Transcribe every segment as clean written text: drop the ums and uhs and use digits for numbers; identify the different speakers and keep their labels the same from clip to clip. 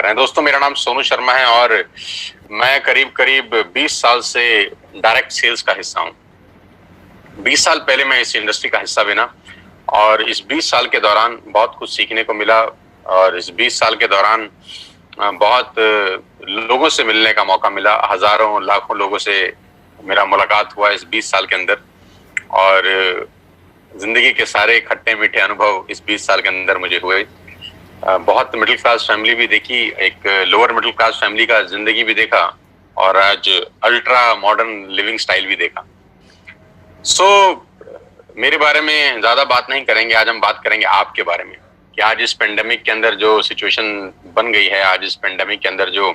Speaker 1: रहे हैं। दोस्तों, मेरा नाम सोनू शर्मा है और मैं करीब करीब 20 साल से डायरेक्ट सेल्स का हिस्सा हूँ। 20 साल पहले मैं इस इंडस्ट्री का हिस्सा बना और इस 20 साल के दौरान बहुत कुछ सीखने को मिला और इस 20 साल के दौरान बहुत लोगों से मिलने का मौका मिला। हजारों लाखों लोगों से मेरा मुलाकात हुआ इस 20 साल के अंदर और जिंदगी के सारे खट्टे मीठे अनुभव इस 20 साल के अंदर मुझे हुए। बहुत मिडिल क्लास फैमिली भी देखी, एक लोअर मिडिल क्लास फैमिली का जिंदगी भी देखा और आज अल्ट्रा मॉडर्न लिविंग स्टाइल भी देखा। मेरे बारे में ज्यादा बात नहीं करेंगे, आज हम बात करेंगे आपके बारे में कि आज इस पेंडेमिक के अंदर जो सिचुएशन बन गई है, आज इस पेंडेमिक के अंदर जो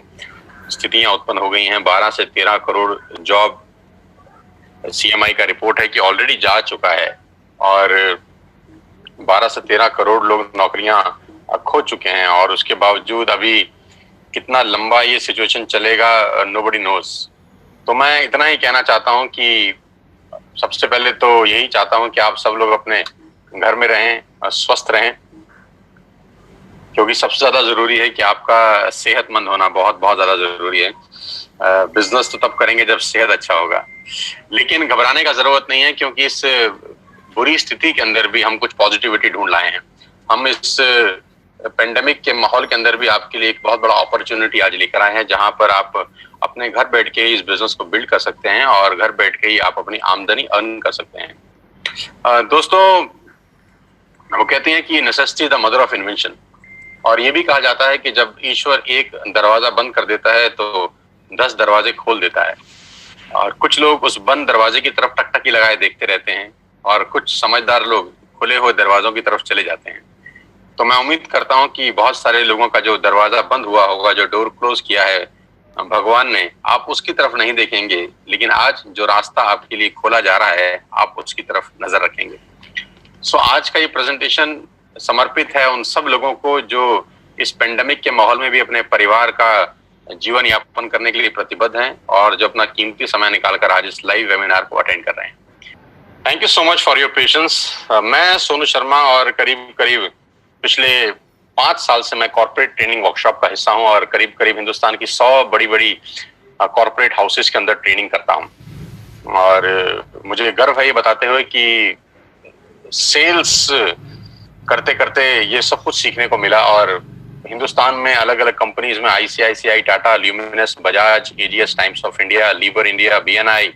Speaker 1: स्थितियां उत्पन्न हो गई हैं, 12 से 13 करोड़ जॉब सीएमआई का रिपोर्ट है कि ऑलरेडी जा चुका है और 12 से 13 करोड़ लोग नौकरियां खो चुके हैं और उसके बावजूद अभी कितना लंबा ये सिचुएशन चलेगा नोबडी नोज। तो मैं इतना ही कहना चाहता हूं कि सबसे पहले तो यही चाहता हूं कि आप सब लोग अपने घर में रहें, स्वस्थ रहें, क्योंकि सबसे ज्यादा जरूरी है कि आपका सेहतमंद होना बहुत बहुत ज्यादा जरूरी है। बिजनेस तो तब करेंगे जब सेहत अच्छा होगा, लेकिन घबराने का जरूरत नहीं है क्योंकि इस बुरी स्थिति के अंदर भी हम कुछ पॉजिटिविटी ढूंढ लाए हैं। हम इस पेंडेमिक के माहौल के अंदर भी आपके लिए एक बहुत बड़ा अपॉर्चुनिटी आज लेकर आए हैं, जहां पर आप अपने घर बैठ के इस बिजनेस को बिल्ड कर सकते हैं और घर बैठ के ही आप अपनी आमदनी अर्न कर सकते हैं। दोस्तों, वो कहते हैं कि necessity the mother of invention, और ये भी कहा जाता है कि जब ईश्वर एक दरवाजा बंद कर देता है तो 10 दरवाजे खोल देता है। और कुछ लोग उस बंद दरवाजे की तरफ टकटकी लगाए देखते रहते हैं और कुछ समझदार लोग खुले हुए दरवाजों की तरफ चले जाते हैं। तो मैं उम्मीद करता हूं कि बहुत सारे लोगों का जो दरवाजा बंद हुआ होगा, जो डोर क्लोज किया है भगवान ने, आप उसकी तरफ नहीं देखेंगे, लेकिन आज जो रास्ता आपके लिए खोला जा रहा है आप उसकी तरफ नजर रखेंगे। आज का ये प्रेजेंटेशन समर्पित है उन सब लोगों को जो इस पेंडेमिक के माहौल में भी अपने परिवार का जीवन यापन करने के लिए प्रतिबद्ध हैं और जो अपना कीमती समय निकालकर आज इस लाइव वेबिनार को अटेंड कर रहे हैं। Thank you so much for your patience. मैं सोनू शर्मा और करीब करीब पिछले 5 साल से मैं कॉर्पोरेट ट्रेनिंग वर्कशॉप का हिस्सा हूं और करीब करीब हिंदुस्तान की 100 बड़ी बड़ी कॉर्पोरेट हाउसेस के अंदर ट्रेनिंग करता हूं। और मुझे गर्व है ये बताते हुए कि सेल्स करते करते ये सब कुछ सीखने को मिला और हिंदुस्तान में अलग अलग कंपनीज में ICICI, Tata, Luminous, Bajaj, AGS, Times of India, Lever India, BNI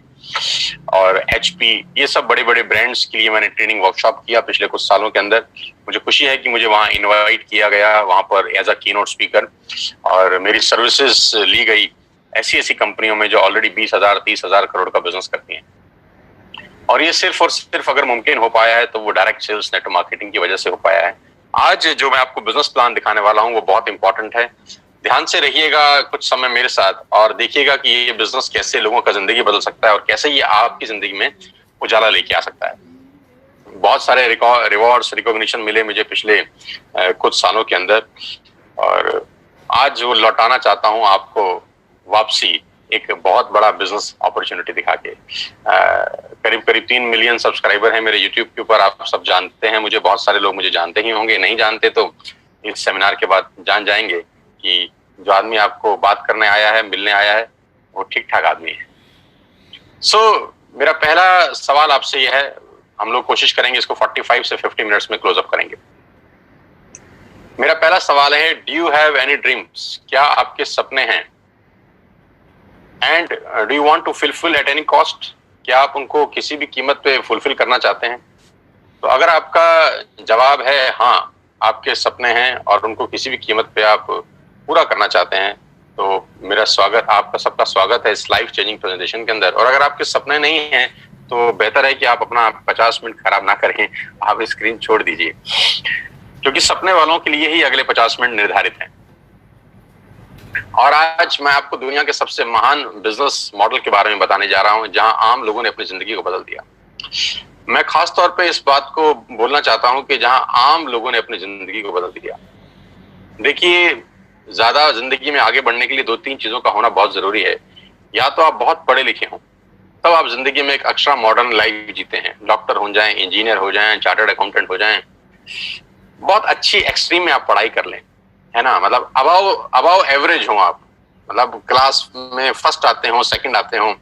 Speaker 1: और एचपी, ये सब बड़े बड़े ब्रांड्स के लिए मैंने ट्रेनिंग वर्कशॉप किया पिछले कुछ सालों के अंदर। मुझे खुशी है कि मुझे वहां इनवाइट किया गया, वहां पर एज अ कीनोट स्पीकर, और मेरी सर्विसेज ली गई ऐसी ऐसी कंपनियों में जो ऑलरेडी 20,000 30,000 करोड़ का बिजनेस करती हैं। और ये सिर्फ और सिर्फ अगर मुमकिन हो पाया है तो वो डायरेक्ट सेल्स नेटवर्क मार्केटिंग की वजह से हो पाया है। आज जो मैं आपको बिजनेस प्लान दिखाने वाला हूं वो बहुत इंपॉर्टेंट है। ध्यान से रहिएगा कुछ समय मेरे साथ और देखिएगा कि ये बिजनेस कैसे लोगों का जिंदगी बदल सकता है और कैसे ये आपकी जिंदगी में उजाला लेके आ सकता है। बहुत सारे रिवॉर्ड्स, रिकॉग्निशन मिले मुझे पिछले कुछ सालों के अंदर और आज वो लौटाना चाहता हूं आपको वापसी एक बहुत बड़ा बिजनेस अपॉर्चुनिटी दिखा के। करीब करीब 3 मिलियन सब्सक्राइबर हैं मेरे यूट्यूब के ऊपर, आप सब जानते हैं मुझे, बहुत सारे लोग मुझे जानते ही होंगे, नहीं जानते तो इस सेमिनार के बाद जान जाएंगे कि जो आदमी आपको बात करने आया है, मिलने आया है, वो ठीक ठाक आदमी है। मेरा पहला सवाल आपसे यह है, हम लोग कोशिश करेंगे इसको 45 से 50 मिनट्स में क्लोज अप करेंगे। मेरा पहला सवाल है, do you have any dreams? क्या आपके सपने हैं? And do you want to fulfil at any cost? क्या आप उनको किसी भी कीमत पे फुलफिल करना चाहते हैं? तो अगर आपका जवाब है हाँ, आपके सपने हैं और उनको किसी भी कीमत पे आप पूरा करना चाहते हैं, तो मेरा स्वागत, आपका सबका स्वागत है इस लाइफ चेंजिंग प्रेजेंटेशन के अंदर। और अगर आपके सपने नहीं हैं तो बेहतर है कि आप अपना 50 मिनट खराब ना करें, आप स्क्रीन छोड़ दीजिए, क्योंकि सपने वालों के लिए ही अगले 50 मिनट निर्धारित हैं। और आज मैं आपको दुनिया के सबसे महान बिजनेस मॉडल के बारे में बताने जा रहा हूं जहां आम लोगों ने अपनी जिंदगी को बदल दिया। मैं खास तौर पे इस बात को बोलना चाहता हूं कि जहां आम लोगों ने अपनी जिंदगी को बदल दिया। देखिए, ज्यादा जिंदगी में आगे बढ़ने के लिए 2-3 चीजों का होना बहुत जरूरी है। या तो आप बहुत पढ़े लिखे हों, तब आप जिंदगी में एक एक्स्ट्रा मॉडर्न लाइफ जीते हैं, डॉक्टर हो जाएं, इंजीनियर हो जाएं, चार्टर्ड अकाउंटेंट हो जाएं, बहुत अच्छी एक्सट्रीम में आप पढ़ाई कर लें, है ना, मतलब अबाव अबाव एवरेज हो आप, मतलब क्लास में फर्स्ट आते हो, सेकंड आते हो,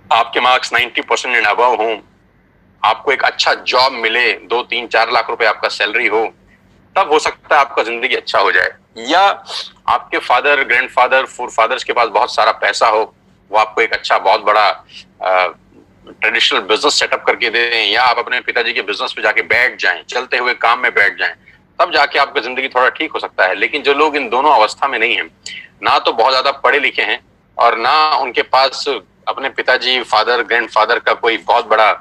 Speaker 1: आपके मार्क्स 90% एंड अबाव हो, आपको एक अच्छा जॉब मिले, 2-3-4 लाख रुपए आपका सैलरी हो, तब हो सकता है आपका जिंदगी अच्छा हो जाए। या आपके फादर, ग्रैंडफादर, फोरफादर्स के पास बहुत सारा पैसा हो, वो आपको एक अच्छा बहुत बड़ा ट्रेडिशनल बिजनेस सेटअप करके दें, या आप अपने पिताजी के बिजनेस पे जाके बैठ जाएं, चलते हुए काम में बैठ जाएं, तब जाके आपका जिंदगी थोड़ा ठीक हो सकता है। लेकिन जो लोग इन दोनों अवस्था में नहीं है, ना तो बहुत ज्यादा पढ़े लिखे हैं और ना उनके पास अपने पिताजी, फादर, ग्रैंडफादर का कोई बहुत बड़ा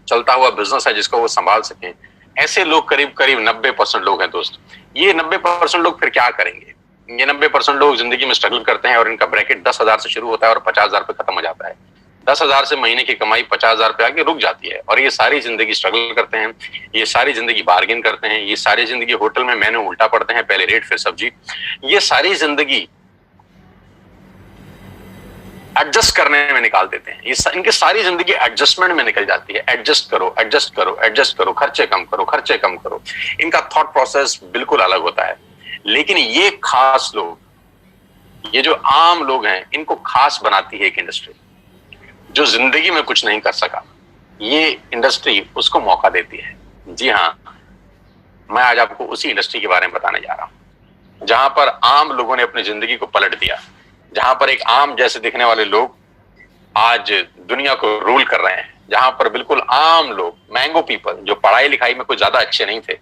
Speaker 1: चलता हुआ बिजनेस है जिसको वो संभाल सकें, ऐसे लोग करीब करीब 90% लोग हैं दोस्त। ये 90% लोग फिर क्या करेंगे? ये 90% लोग जिंदगी में स्ट्रगल करते हैं और इनका ब्रैकेट 10,000 से शुरू होता है और 50,000 पे खत्म हो जाता है। 10,000 से महीने की कमाई 50,000 पे आके रुक जाती है, और ये सारी जिंदगी स्ट्रगल करते हैं, ये सारी जिंदगी बार्गेन करते हैं, ये सारी जिंदगी होटल में मेन्यू उल्टा पड़ते हैं, पहले रेट फिर सब्जी, ये सारी जिंदगी एडजस्ट करने में निकाल देते हैं। ये इनकी सारी जिंदगी एडजस्टमेंट में निकल जाती है। एडजस्ट करो, एडजस्ट करो, एडजस्ट करो, खर्चे कम करो, खर्चे कम करो। इनका थॉट प्रोसेस बिल्कुल अलग होता है। लेकिन ये खास लोग, ये जो आम लोग हैं, इनको खास बनाती है एक इंडस्ट्री। जो जिंदगी में कुछ नहीं कर सका, ये इंडस्ट्री उसको मौका देती है। जी हाँ, मैं आज आपको उसी इंडस्ट्री के बारे में बताने जा रहा हूं, जहां पर आम लोगों ने अपनी जिंदगी को पलट दिया, जहां पर एक आम जैसे दिखने वाले लोग आज दुनिया को रूल कर रहे हैं, जहां पर बिल्कुल आम लोग, मैंगो पीपल, जो पढ़ाई लिखाई में कुछ ज्यादा अच्छे नहीं थे,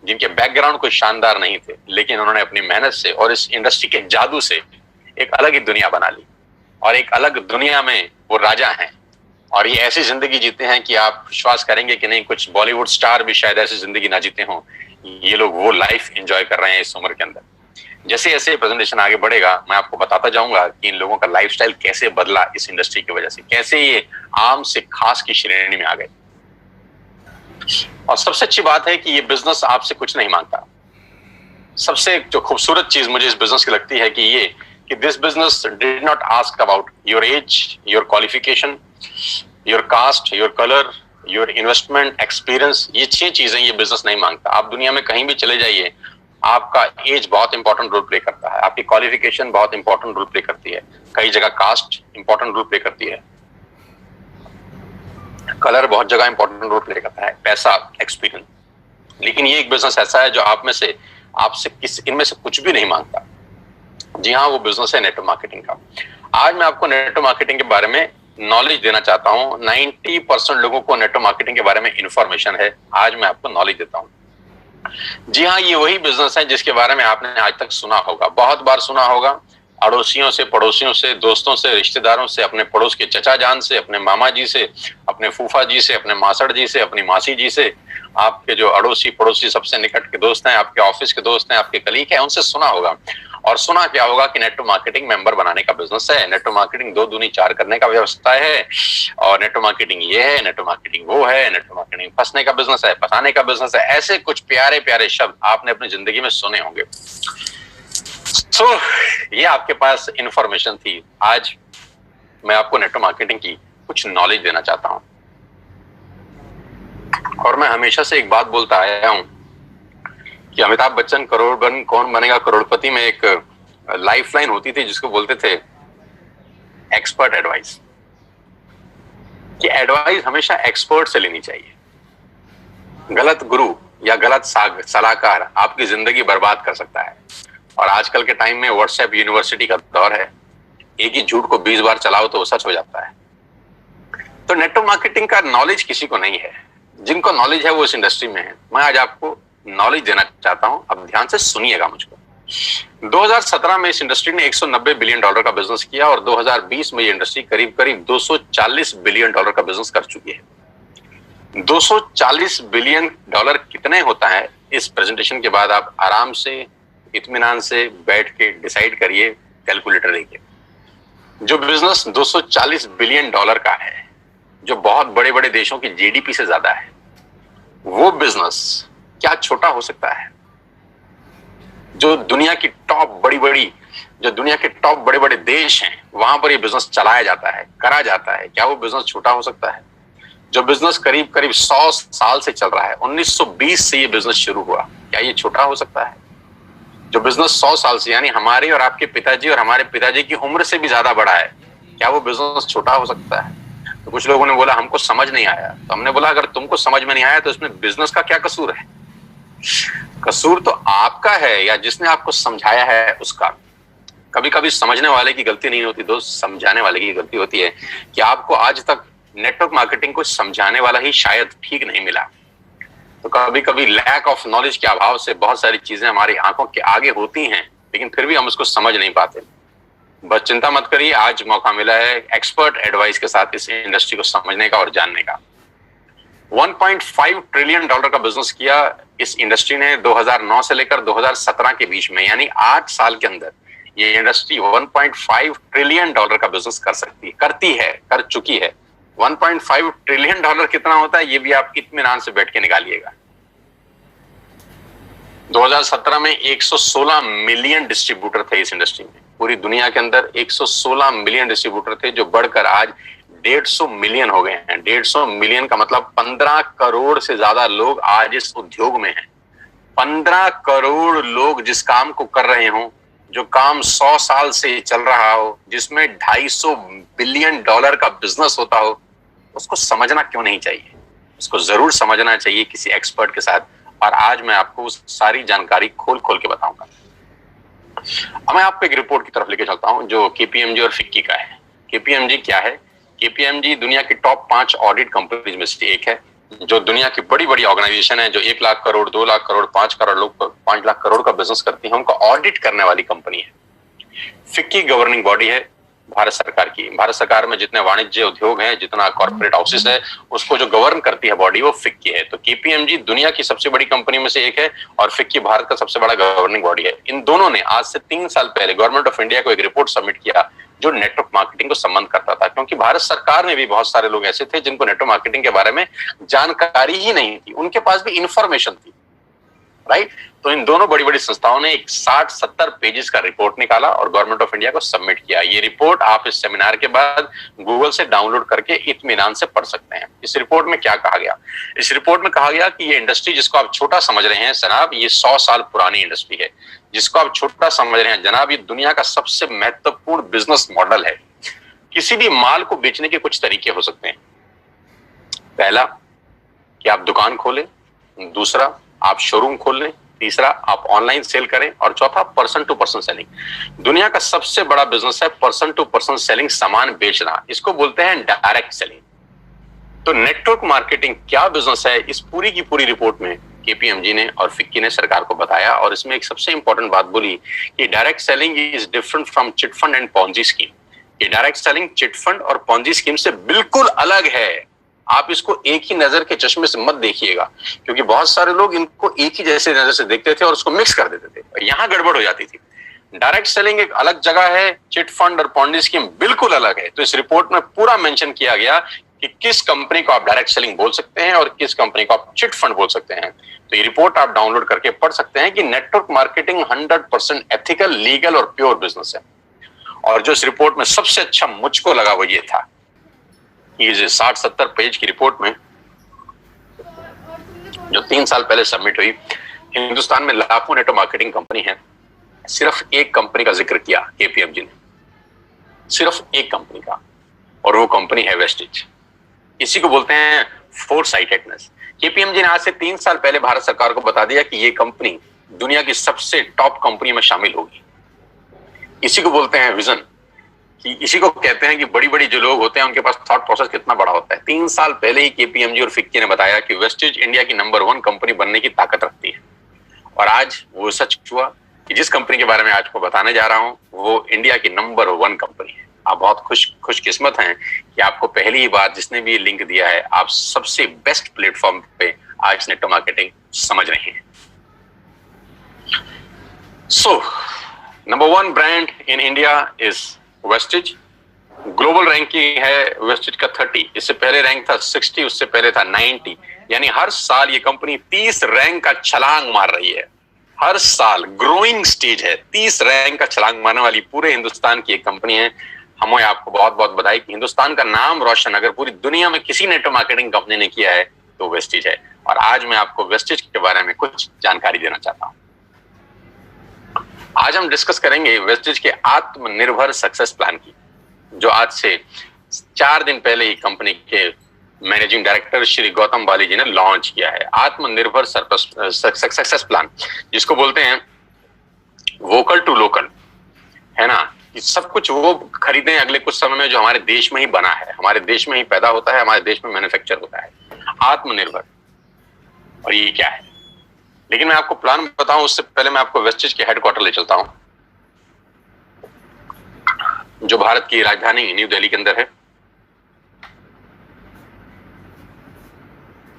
Speaker 1: जिनके बैकग्राउंड कोई शानदार नहीं थे, लेकिन उन्होंने अपनी मेहनत से और इस इंडस्ट्री के जादू से एक अलग ही दुनिया बना ली, और एक अलग दुनिया में वो राजा हैं। और ये ऐसी जिंदगी जीते हैं कि आप विश्वास करेंगे कि नहीं, कुछ बॉलीवुड स्टार भी शायद ऐसी जिंदगी ना जीते हों। ये लोग वो लाइफ एंजॉय कर रहे हैं इस उम्र के अंदर। जैसे जैसे प्रेजेंटेशन आगे बढ़ेगा, मैं आपको बताता जाऊंगा कि इन लोगों का लाइफस्टाइल कैसे बदला इस इंडस्ट्री की वजह से, कैसे ये आम से खास की श्रेणी में आ गए। और सबसे अच्छी बात है कि ये बिजनेस आपसे कुछ नहीं मांगता। सबसे जो खूबसूरत चीज मुझे इस बिजनेस की लगती है कि this business did not ask about your age, your qualification, your cast, your colour, your investment experience. ये 6 चीजें ये बिजनेस नहीं मांगता। आप दुनिया में कहीं भी चले जाइए, आपका एज बहुत इंपॉर्टेंट रोल प्ले करता है, आपकी क्वालिफिकेशन बहुत इंपॉर्टेंट रोल प्ले करती है, कई जगह कास्ट इंपॉर्टेंट रोल प्ले करती है, कलर बहुत जगह इंपॉर्टेंट रोल प्ले करता है, पैसा, एक्सपीरियंस। लेकिन ये एक बिजनेस ऐसा है जो आपसे इनमें से कुछ भी नहीं मांगता। जी हाँ, वो बिजनेस है नेटवर्क मार्केटिंग का। आज मैं आपको नेटवर्क मार्केटिंग के बारे में नॉलेज देना चाहता हूँ। 90% लोगों को नेटवर्क मार्केटिंग के बारे में इंफॉर्मेशन है, आज मैं आपको नॉलेज देता हूँ। जी हाँ, ये वही बिजनेस है जिसके बारे में आपने आज तक सुना होगा, बहुत बार सुना होगा, अड़ोसियों से, पड़ोसियों से, दोस्तों से, रिश्तेदारों से, अपने पड़ोस के चचा जान से, अपने मामा जी से, अपने फूफा जी से, अपने मासड़ जी से, अपनी मासी जी से, आपके जो अड़ोसी पड़ोसी सबसे निकट के दोस्त हैं, आपके ऑफिस के दोस्त हैं, आपके कलीग हैं, उनसे सुना होगा। और सुना क्या होगा कि नेटवर्क मार्केटिंग मेंबर बनाने का बिजनेस है, नेटवर्क मार्केटिंग 2 दूनी 4 करने का व्यवस्था है, और नेटवर्क मार्केटिंग ये है, नेटवर्क मार्केटिंग वो है, नेटवर्क मार्केटिंग फंसने का बिजनेस है, फंसाने का बिजनेस है। ऐसे कुछ प्यारे प्यारे शब्द आपने अपनी जिंदगी में सुने होंगे। ये आपके पास इंफॉर्मेशन थी। आज मैं आपको नेटवर्क मार्केटिंग की कुछ नॉलेज देना चाहता हूं। और मैं हमेशा से एक बात बोलता आया हूं कि अमिताभ बच्चन कौन बनेगा करोड़पति में एक लाइफलाइन होती थी जिसको बोलते थे एक्सपर्ट एडवाइस, कि एडवाइस हमेशा एक्सपर्ट से लेनी चाहिए। गलत गुरु या गलत सलाहकार आपकी जिंदगी बर्बाद कर सकता है। और आजकल के टाइम में व्हाट्सएप यूनिवर्सिटी का दौर है, एक ही झूठ को 20 बार चलाओ तो वो सच हो जाता है। तो नेटवर्क मार्केटिंग का नॉलेज किसी को नहीं है, जिनको नॉलेज है वो इस इंडस्ट्री में है। मैं आज आपको नॉलेज देना चाहता हूं, अब ध्यान से सुनिएगा मुझको। 2017 में इस इंडस्ट्री ने $190 बिलियन का बिजनेस किया, और 2020 में ये इंडस्ट्री करीब करीब $240 बिलियन का बिजनेस कर चुकी है। $240 बिलियन कितने होता है, इस प्रेजेंटेशन के बाद आप आराम से, इत्मीनान से बैठ के डिसाइड करिए, कैलकुलेटर लेके। जो बिजनेस $240 बिलियन का है, जो बहुत बड़े बड़े देशों की जीडीपी से ज्यादा है, वो बिजनेस क्या छोटा हो सकता है? जो दुनिया की दुनिया के टॉप बड़े बड़े देश हैं, वहां पर ये बिजनेस चलाया जाता है, करा जाता है, क्या वो बिजनेस छोटा हो सकता है? जो बिजनेस करीब करीब 100 साल से चल रहा है, 1920 से ये बिजनेस शुरू हुआ, क्या ये छोटा हो सकता है? जो बिजनेस 100 साल से, यानी हमारे और आपके पिताजी और हमारे पिताजी की उम्र से भी ज्यादा बड़ा है, क्या वो बिजनेस छोटा हो सकता है? तो कुछ लोगों ने बोला हमको समझ नहीं आया। तो हमने बोला अगर तुमको समझ में नहीं आया तो इसमें बिजनेस का क्या कसूर है? कसूर तो आपका है या जिसने आपको समझाया है उसका। कभी कभी समझने वाले की गलती नहीं होती दोस्त, समझाने वाले की गलती होती है कि आपको आज तक नेटवर्क मार्केटिंग को समझाने वाला ही शायद ठीक नहीं मिला। तो कभी कभी लैक ऑफ नॉलेज के अभाव से बहुत सारी चीजें हमारी आंखों के आगे होती हैं, लेकिन फिर भी हम उसको समझ नहीं पाते। बस चिंता मत करिए, आज मौका मिला है एक्सपर्ट एडवाइस के साथ इस इंडस्ट्री को समझने का और जानने का। 1.5 ट्रिलियन डॉलर का बिजनेस किया इस इंडस्ट्री ने 2009 से लेकर 2017 के बीच में, यानी 8 साल के अंदर ये इंडस्ट्री 1.5 ट्रिलियन डॉलर का बिजनेस कर चुकी है। 1.5 ट्रिलियन डॉलर कितना होता है ये भी आप इत्मीनान से बैठ के निकालिएगा। 2017 में 116 मिलियन डिस्ट्रीब्यूटर थे इस इंडस्ट्री में। पूरी दुनिया के अंदर 116 मिलियन डिस्ट्रीब्यूटर थे, जो बढ़कर आज 150 मिलियन हो गए हैं। 150 मिलियन का मतलब 15 करोड़ से ज्यादा लोग आज इस उद्योग में हैं। 15 करोड़ लोग जिस काम को कर रहे हों, जो काम 100 साल से चल रहा हो, जिसमें 250 बिलियन डॉलर का बिजनेस होता हो, उसको समझना क्यों नहीं चाहिए? उसको जरूर समझना चाहिए किसी एक्सपर्ट के साथ। और आज मैं आपको उस सारी जानकारी खोल खोल के बताऊंगा। अब मैं आपको एक रिपोर्ट की तरफ लेके चलता हूं जो केपीएमजी और फिक्की का है। केपीएमजी क्या है? केपीएमजी दुनिया की टॉप 5 ऑडिट कंपनीज में से एक है, जो दुनिया की बड़ी बड़ी ऑर्गेनाइजेशन है, जो 1 लाख करोड़, 2 लाख करोड़, 5 लाख करोड़ का बिजनेस करती है, उनको ऑडिट करने वाली कंपनी है। फिक्की गवर्निंग बॉडी है भारत सरकार की। भारत सरकार में जितने वाणिज्य उद्योग हैं, जितना कॉर्पोरेट हाउसेस है, उसको जो गवर्न करती है बॉडी, वो फिक्की है। तो केपीएमजी दुनिया की सबसे बड़ी कंपनी में से एक है और फिक्की भारत का सबसे बड़ा गवर्निंग बॉडी है। इन दोनों ने आज से 3 साल पहले गवर्नमेंट ऑफ इंडिया को एक रिपोर्ट सबमिट किया जो नेटवर्क मार्केटिंग को संबंध करता था, क्योंकि भारत सरकार में भी बहुत सारे लोग ऐसे थे जिनको नेटवर्क मार्केटिंग के बारे में जानकारी ही नहीं थी, उनके पास भी इंफॉर्मेशन थी, राइट। तो इन दोनों बड़ी बड़ी संस्थाओं ने एक 60-70 पेजेस का रिपोर्ट निकाला और गवर्नमेंट ऑफ इंडिया को सबमिट किया। ये रिपोर्ट आप इस सेमिनार के बाद गूगल से डाउनलोड करके इत्मीनान से पढ़ सकते हैं। इस रिपोर्ट में क्या कहा गया? इस रिपोर्ट में कहा गया कि ये इंडस्ट्री जिसको आप छोटा समझ रहे हैं जनाब, ये 100 साल पुरानी इंडस्ट्री है। जिसको आप छोटा समझ रहे हैं जनाब, ये दुनिया का सबसे महत्वपूर्ण बिजनेस मॉडल है। किसी भी माल को बेचने के कुछ तरीके हो सकते हैं। पहला कि आप दुकान खोलें, दूसरा आप शोरूम खोल लें, तीसरा आप ऑनलाइन सेल करें, और चौथा पर्सन टू पर्सन सेलिंग। दुनिया का सबसे बड़ा बिजनेस है पर्सन टू पर्सन सेलिंग, सामान बेचना। इसको बोलते हैं डायरेक्ट सेलिंग। तो नेटवर्क मार्केटिंग क्या बिजनेस है, इस पूरी की पूरी रिपोर्ट में केपीएमजी ने और फिक्की ने सरकार को बताया। और इसमें एक सबसे इंपॉर्टेंट बात बोली कि direct selling is different from chit fund and Ponzi scheme. ये डायरेक्ट सेलिंग चिट फंड और पॉन्जी स्कीम से बिल्कुल अलग है। आप इसको एक ही नजर के चश्मे से मत देखिएगा, क्योंकि बहुत सारे लोग इनको एक ही जैसे नजर से देखते थे और उसको मिक्स कर देते थे, और यहां गड़बड़ हो जाती थी। डायरेक्ट सेलिंग एक अलग जगह है, चिट फंड और पॉन्जी स्कीम बिल्कुल अलग है। तो इस रिपोर्ट में पूरा मेंशन किया गया कि किस कंपनी को आप डायरेक्ट सेलिंग बोल सकते हैं और किस कंपनी को आप चिट फंड बोल सकते हैं। तो ये रिपोर्ट आप डाउनलोड करके पढ़ सकते हैं कि नेटवर्क मार्केटिंग 100% एथिकल, लीगल और प्योर बिजनेस है। और जो इस रिपोर्ट में सबसे अच्छा मुझको लगा वो ये था, ये 60-70 पेज की रिपोर्ट में जो 3 साल पहले सबमिट हुई, हिंदुस्तान में लाखों नेटवर्क मार्केटिंग कंपनी है, सिर्फ एक कंपनी का जिक्र किया केपीएमजी ने, सिर्फ एक कंपनी का, और वो कंपनी है वेस्टेज। इसी को बोलते हैं फोरसाइटेडनेस। केपीएमजी ने आज से 3 साल पहले भारत सरकार को बता दिया कि ये कंपनी दुनिया की सबसे टॉप कंपनी में शामिल होगी। इसी को बोलते हैं विजन, कि इसी को कहते हैं कि बड़ी बड़ी जो लोग होते हैं उनके पास थॉट प्रोसेस कितना बड़ा होता है। 3 साल पहले ही केपीएमजी और फिक्की ने बताया कि वेस्टेज इंडिया की नंबर 1 कंपनी बनने की ताकत रखती है, और आज वो सच हुआ कि जिस कंपनी के बारे में आज को बताने जा रहा हूं वो इंडिया की नंबर 1 कंपनी है। आप बहुत खुशकिस्मत हैं कि आपको पहली ही बार जिसने भी लिंक दिया है, आप सबसे बेस्ट प्लेटफॉर्म पे आज नेटवर्क मार्केटिंग समझ रहे हैं। So number 1 brand in India is wastage. Global ranking है वेस्टेज का 30, इससे पहले रैंक था 60, उससे पहले था 90। यानी हर साल ये कंपनी 30 रैंक का छलांग मार रही है। हर साल ग्रोइंग स्टेज है, 30 रैंक का छलांग मारने वाली पूरे हिंदुस्तान की एक कंपनी है। हमें आपको बहुत बहुत बधाई कि हिंदुस्तान का नाम रोशन अगर पूरी दुनिया में किसी नेटवर्क मार्केटिंग कंपनी ने किया है तो वेस्टेज है। और आज मैं आपको वेस्टेज के बारे में कुछ जानकारी देना चाहता हूं। आज हम डिस्कस करेंगे वेस्टेज के आत्मनिर्भर सक्सेस प्लान की, जो आज से 4 दिन पहले ही कंपनी के मैनेजिंग डायरेक्टर श्री गौतम बाली जी ने लॉन्च किया है। आत्मनिर्भर सक्सेस प्लान, जिसको बोलते हैं वोकल टू लोकल, है ना। सब कुछ वो खरीदें अगले कुछ समय में जो हमारे देश में ही बना है, हमारे देश में ही पैदा होता है, हमारे देश में मैन्युफैक्चर होता है। आत्मनिर्भर, और ये क्या है? लेकिन मैं आपको प्लान बताऊं उससे पहले मैं आपको वेस्टेज के हेडक्वार्टर ले चलता हूं, जो भारत की राजधानी न्यू दिल्ली के अंदर है।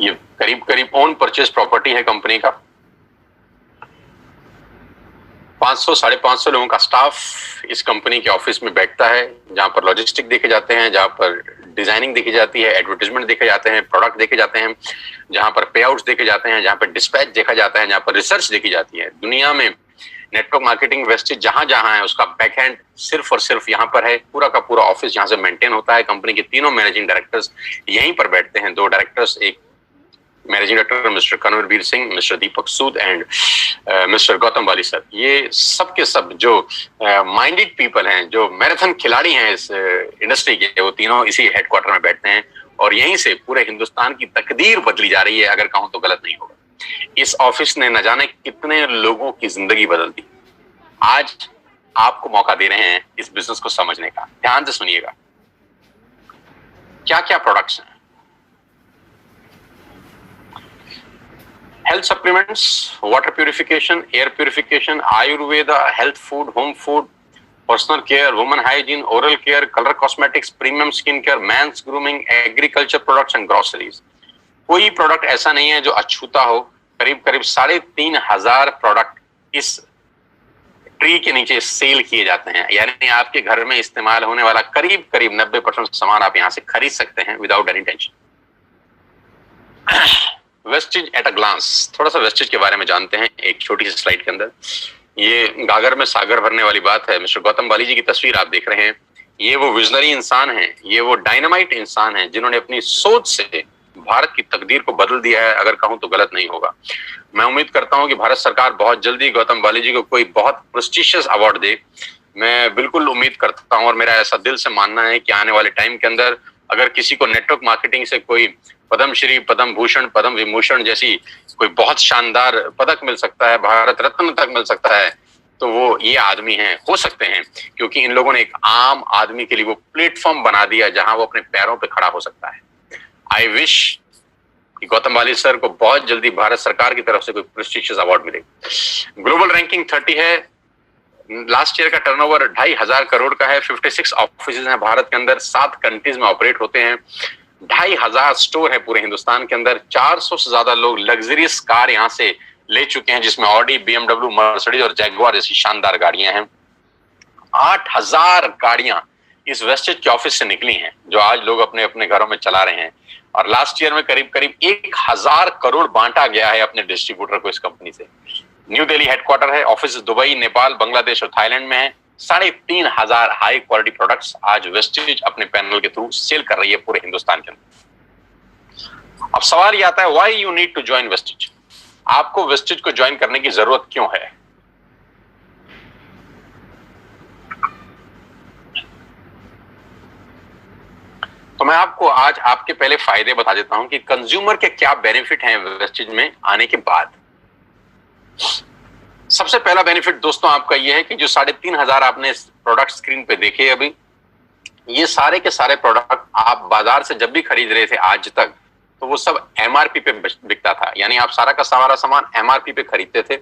Speaker 1: ये करीब करीब ओन परचेज प्रॉपर्टी है कंपनी का। 500-550 लोगों का स्टाफ इस कंपनी के ऑफिस में बैठता है, जहां पर लॉजिस्टिक देखे जाते हैं, जहां पर डिजाइनिंग देखी जाती है, एडवर्टाइजमेंट देखे जाते हैं, प्रोडक्ट देखे जाते हैं, जहां पर पे आउट्स देखे जाते हैं, जहां पर डिस्पैच देखा जाता है, जहां पर रिसर्च देखी जाती है। दुनिया में नेटवर्क मार्केटिंग वेस्टेज जहां जहां है उसका बैकएंड सिर्फ और सिर्फ यहाँ पर है। पूरा का पूरा ऑफिस यहाँ से मेंटेन होता है। कंपनी के तीनों मैनेजिंग डायरेक्टर्स यहीं पर बैठते हैं। 2 डायरेक्टर्स, एक managing director mister Kanwarveer Singh, mister Deepak Sood and mister Gautam Bali sir. ये सब के सब जो माइंडेड पीपल हैं, जो मैराथन खिलाड़ी हैं इस इंडस्ट्री के, वो तीनों इसी हेडक्वार्टर में बैठते हैं और यहीं से पूरे हिंदुस्तान की तकदीर बदली जा रही है, अगर कहूं तो गलत नहीं होगा। इस ऑफिस ने न जाने कितने लोगों की जिंदगी बदल दी। आज आपको मौका दे रहे हैं इस बिजनेस को समझने का। ध्यान से सुनिएगा, क्या क्या प्रोडक्ट्स हैं। Health supplements, water purification, air purification, Ayurveda, health food, home food, personal care, women hygiene, oral care, colour cosmetics, premium skin care, mains grooming, agriculture products and groceries. कोई प्रोडक्ट ऐसा नहीं है जो अछूता हो। करीब करीब 3,500 प्रोडक्ट इस ट्री के नीचे सेल किए जाते हैं। यानी आपके घर में इस्तेमाल होने वाला करीब करीब 90% सामान आप यहां से खरीद सकते हैं without any tension. Vestige at a glance, थोड़ा सा वेस्टेज के बारे में जानते हैं एक छोटी सी स्लाइड के अंदर। ये गागर में सागर भरने वाली बात है। मिस्टर गौतम बाली जी की तस्वीर आप देख रहे हैं। ये वो विजनरी इंसान हैं, ये वो डायनामाइट इंसान हैं जिन्होंने अपनी सोच से भारत की तकदीर को बदल दिया है, अगर कहूं तो गलत नहीं होगा। मैं उम्मीद करता हूं कि भारत सरकार बहुत जल्दी गौतम बाली जी को कोई बहुत प्रेस्टिशियस अवार्ड दे। मैं बिल्कुल उम्मीद करता हूं और मेरा ऐसा दिल से मानना है कि आने वाले टाइम के अंदर अगर किसी को नेटवर्क मार्केटिंग से कोई पद्मश्री, पद्म भूषण, पद्म विभूषण जैसी कोई बहुत शानदार पदक मिल सकता है, भारत रत्न तक मिल सकता है, तो वो ये आदमी हैं, हो सकते हैं, क्योंकि इन लोगों ने एक आम आदमी के लिए वो प्लेटफॉर्म बना दिया जहां वो अपने पैरों पे खड़ा हो सकता है। आई विश कि गौतम बाली सर को बहुत जल्दी भारत सरकार की तरफ से कोई प्रेस्टिजियस अवार्ड मिले। ग्लोबल रैंकिंग 30 है। लास्ट ईयर का टर्नओवर 2,500 करोड़ का है। 56 ऑफिस हैं भारत के अंदर, 7 कंट्रीज में ऑपरेट होते हैं। 2,500 स्टोर है पूरे हिंदुस्तान के अंदर। 400 से ज्यादा लोग लग्जरियस कार यहाँ से ले चुके हैं, जिसमें ऑडी, BMW, मर्सिडीज और जैगुआर जैसी शानदार गाड़ियां हैं। 8,000 गाड़ियां इस वेस्टेज के ऑफिस से निकली हैं, जो आज लोग अपने अपने घरों में चला रहे हैं। और लास्ट ईयर में करीब करीब 1,000 करोड़ बांटा गया है अपने डिस्ट्रीब्यूटर को इस कंपनी से। न्यू दिल्ली हेडक्वार्टर है। ऑफिस दुबई, नेपाल, बांग्लादेश और थाईलैंड में है। 3,500 हाई क्वालिटी प्रोडक्ट्स आज वेस्टेज अपने पैनल के थ्रू सेल कर रही है पूरे हिंदुस्तान के अंदर। अब सवाल ये आता है, why you need to join Vestige? आपको वेस्टेज को ज्वाइन करने की जरूरत क्यों है? तो मैं आपको आज आपके पहले फायदे बता देता हूं कि कंज्यूमर के क्या बेनिफिट हैं वेस्टेज में आने के बाद। सबसे पहला बेनिफिट दोस्तों आपका यह है कि जो 3,500 आपने प्रोडक्ट स्क्रीन पे देखे अभी, ये सारे के सारे प्रोडक्ट आप बाजार से जब भी खरीद रहे थे आज तक, तो वो सब MRP पे बिकता था। यानी आप सारा का सारा सामान MRP पे खरीदते थे,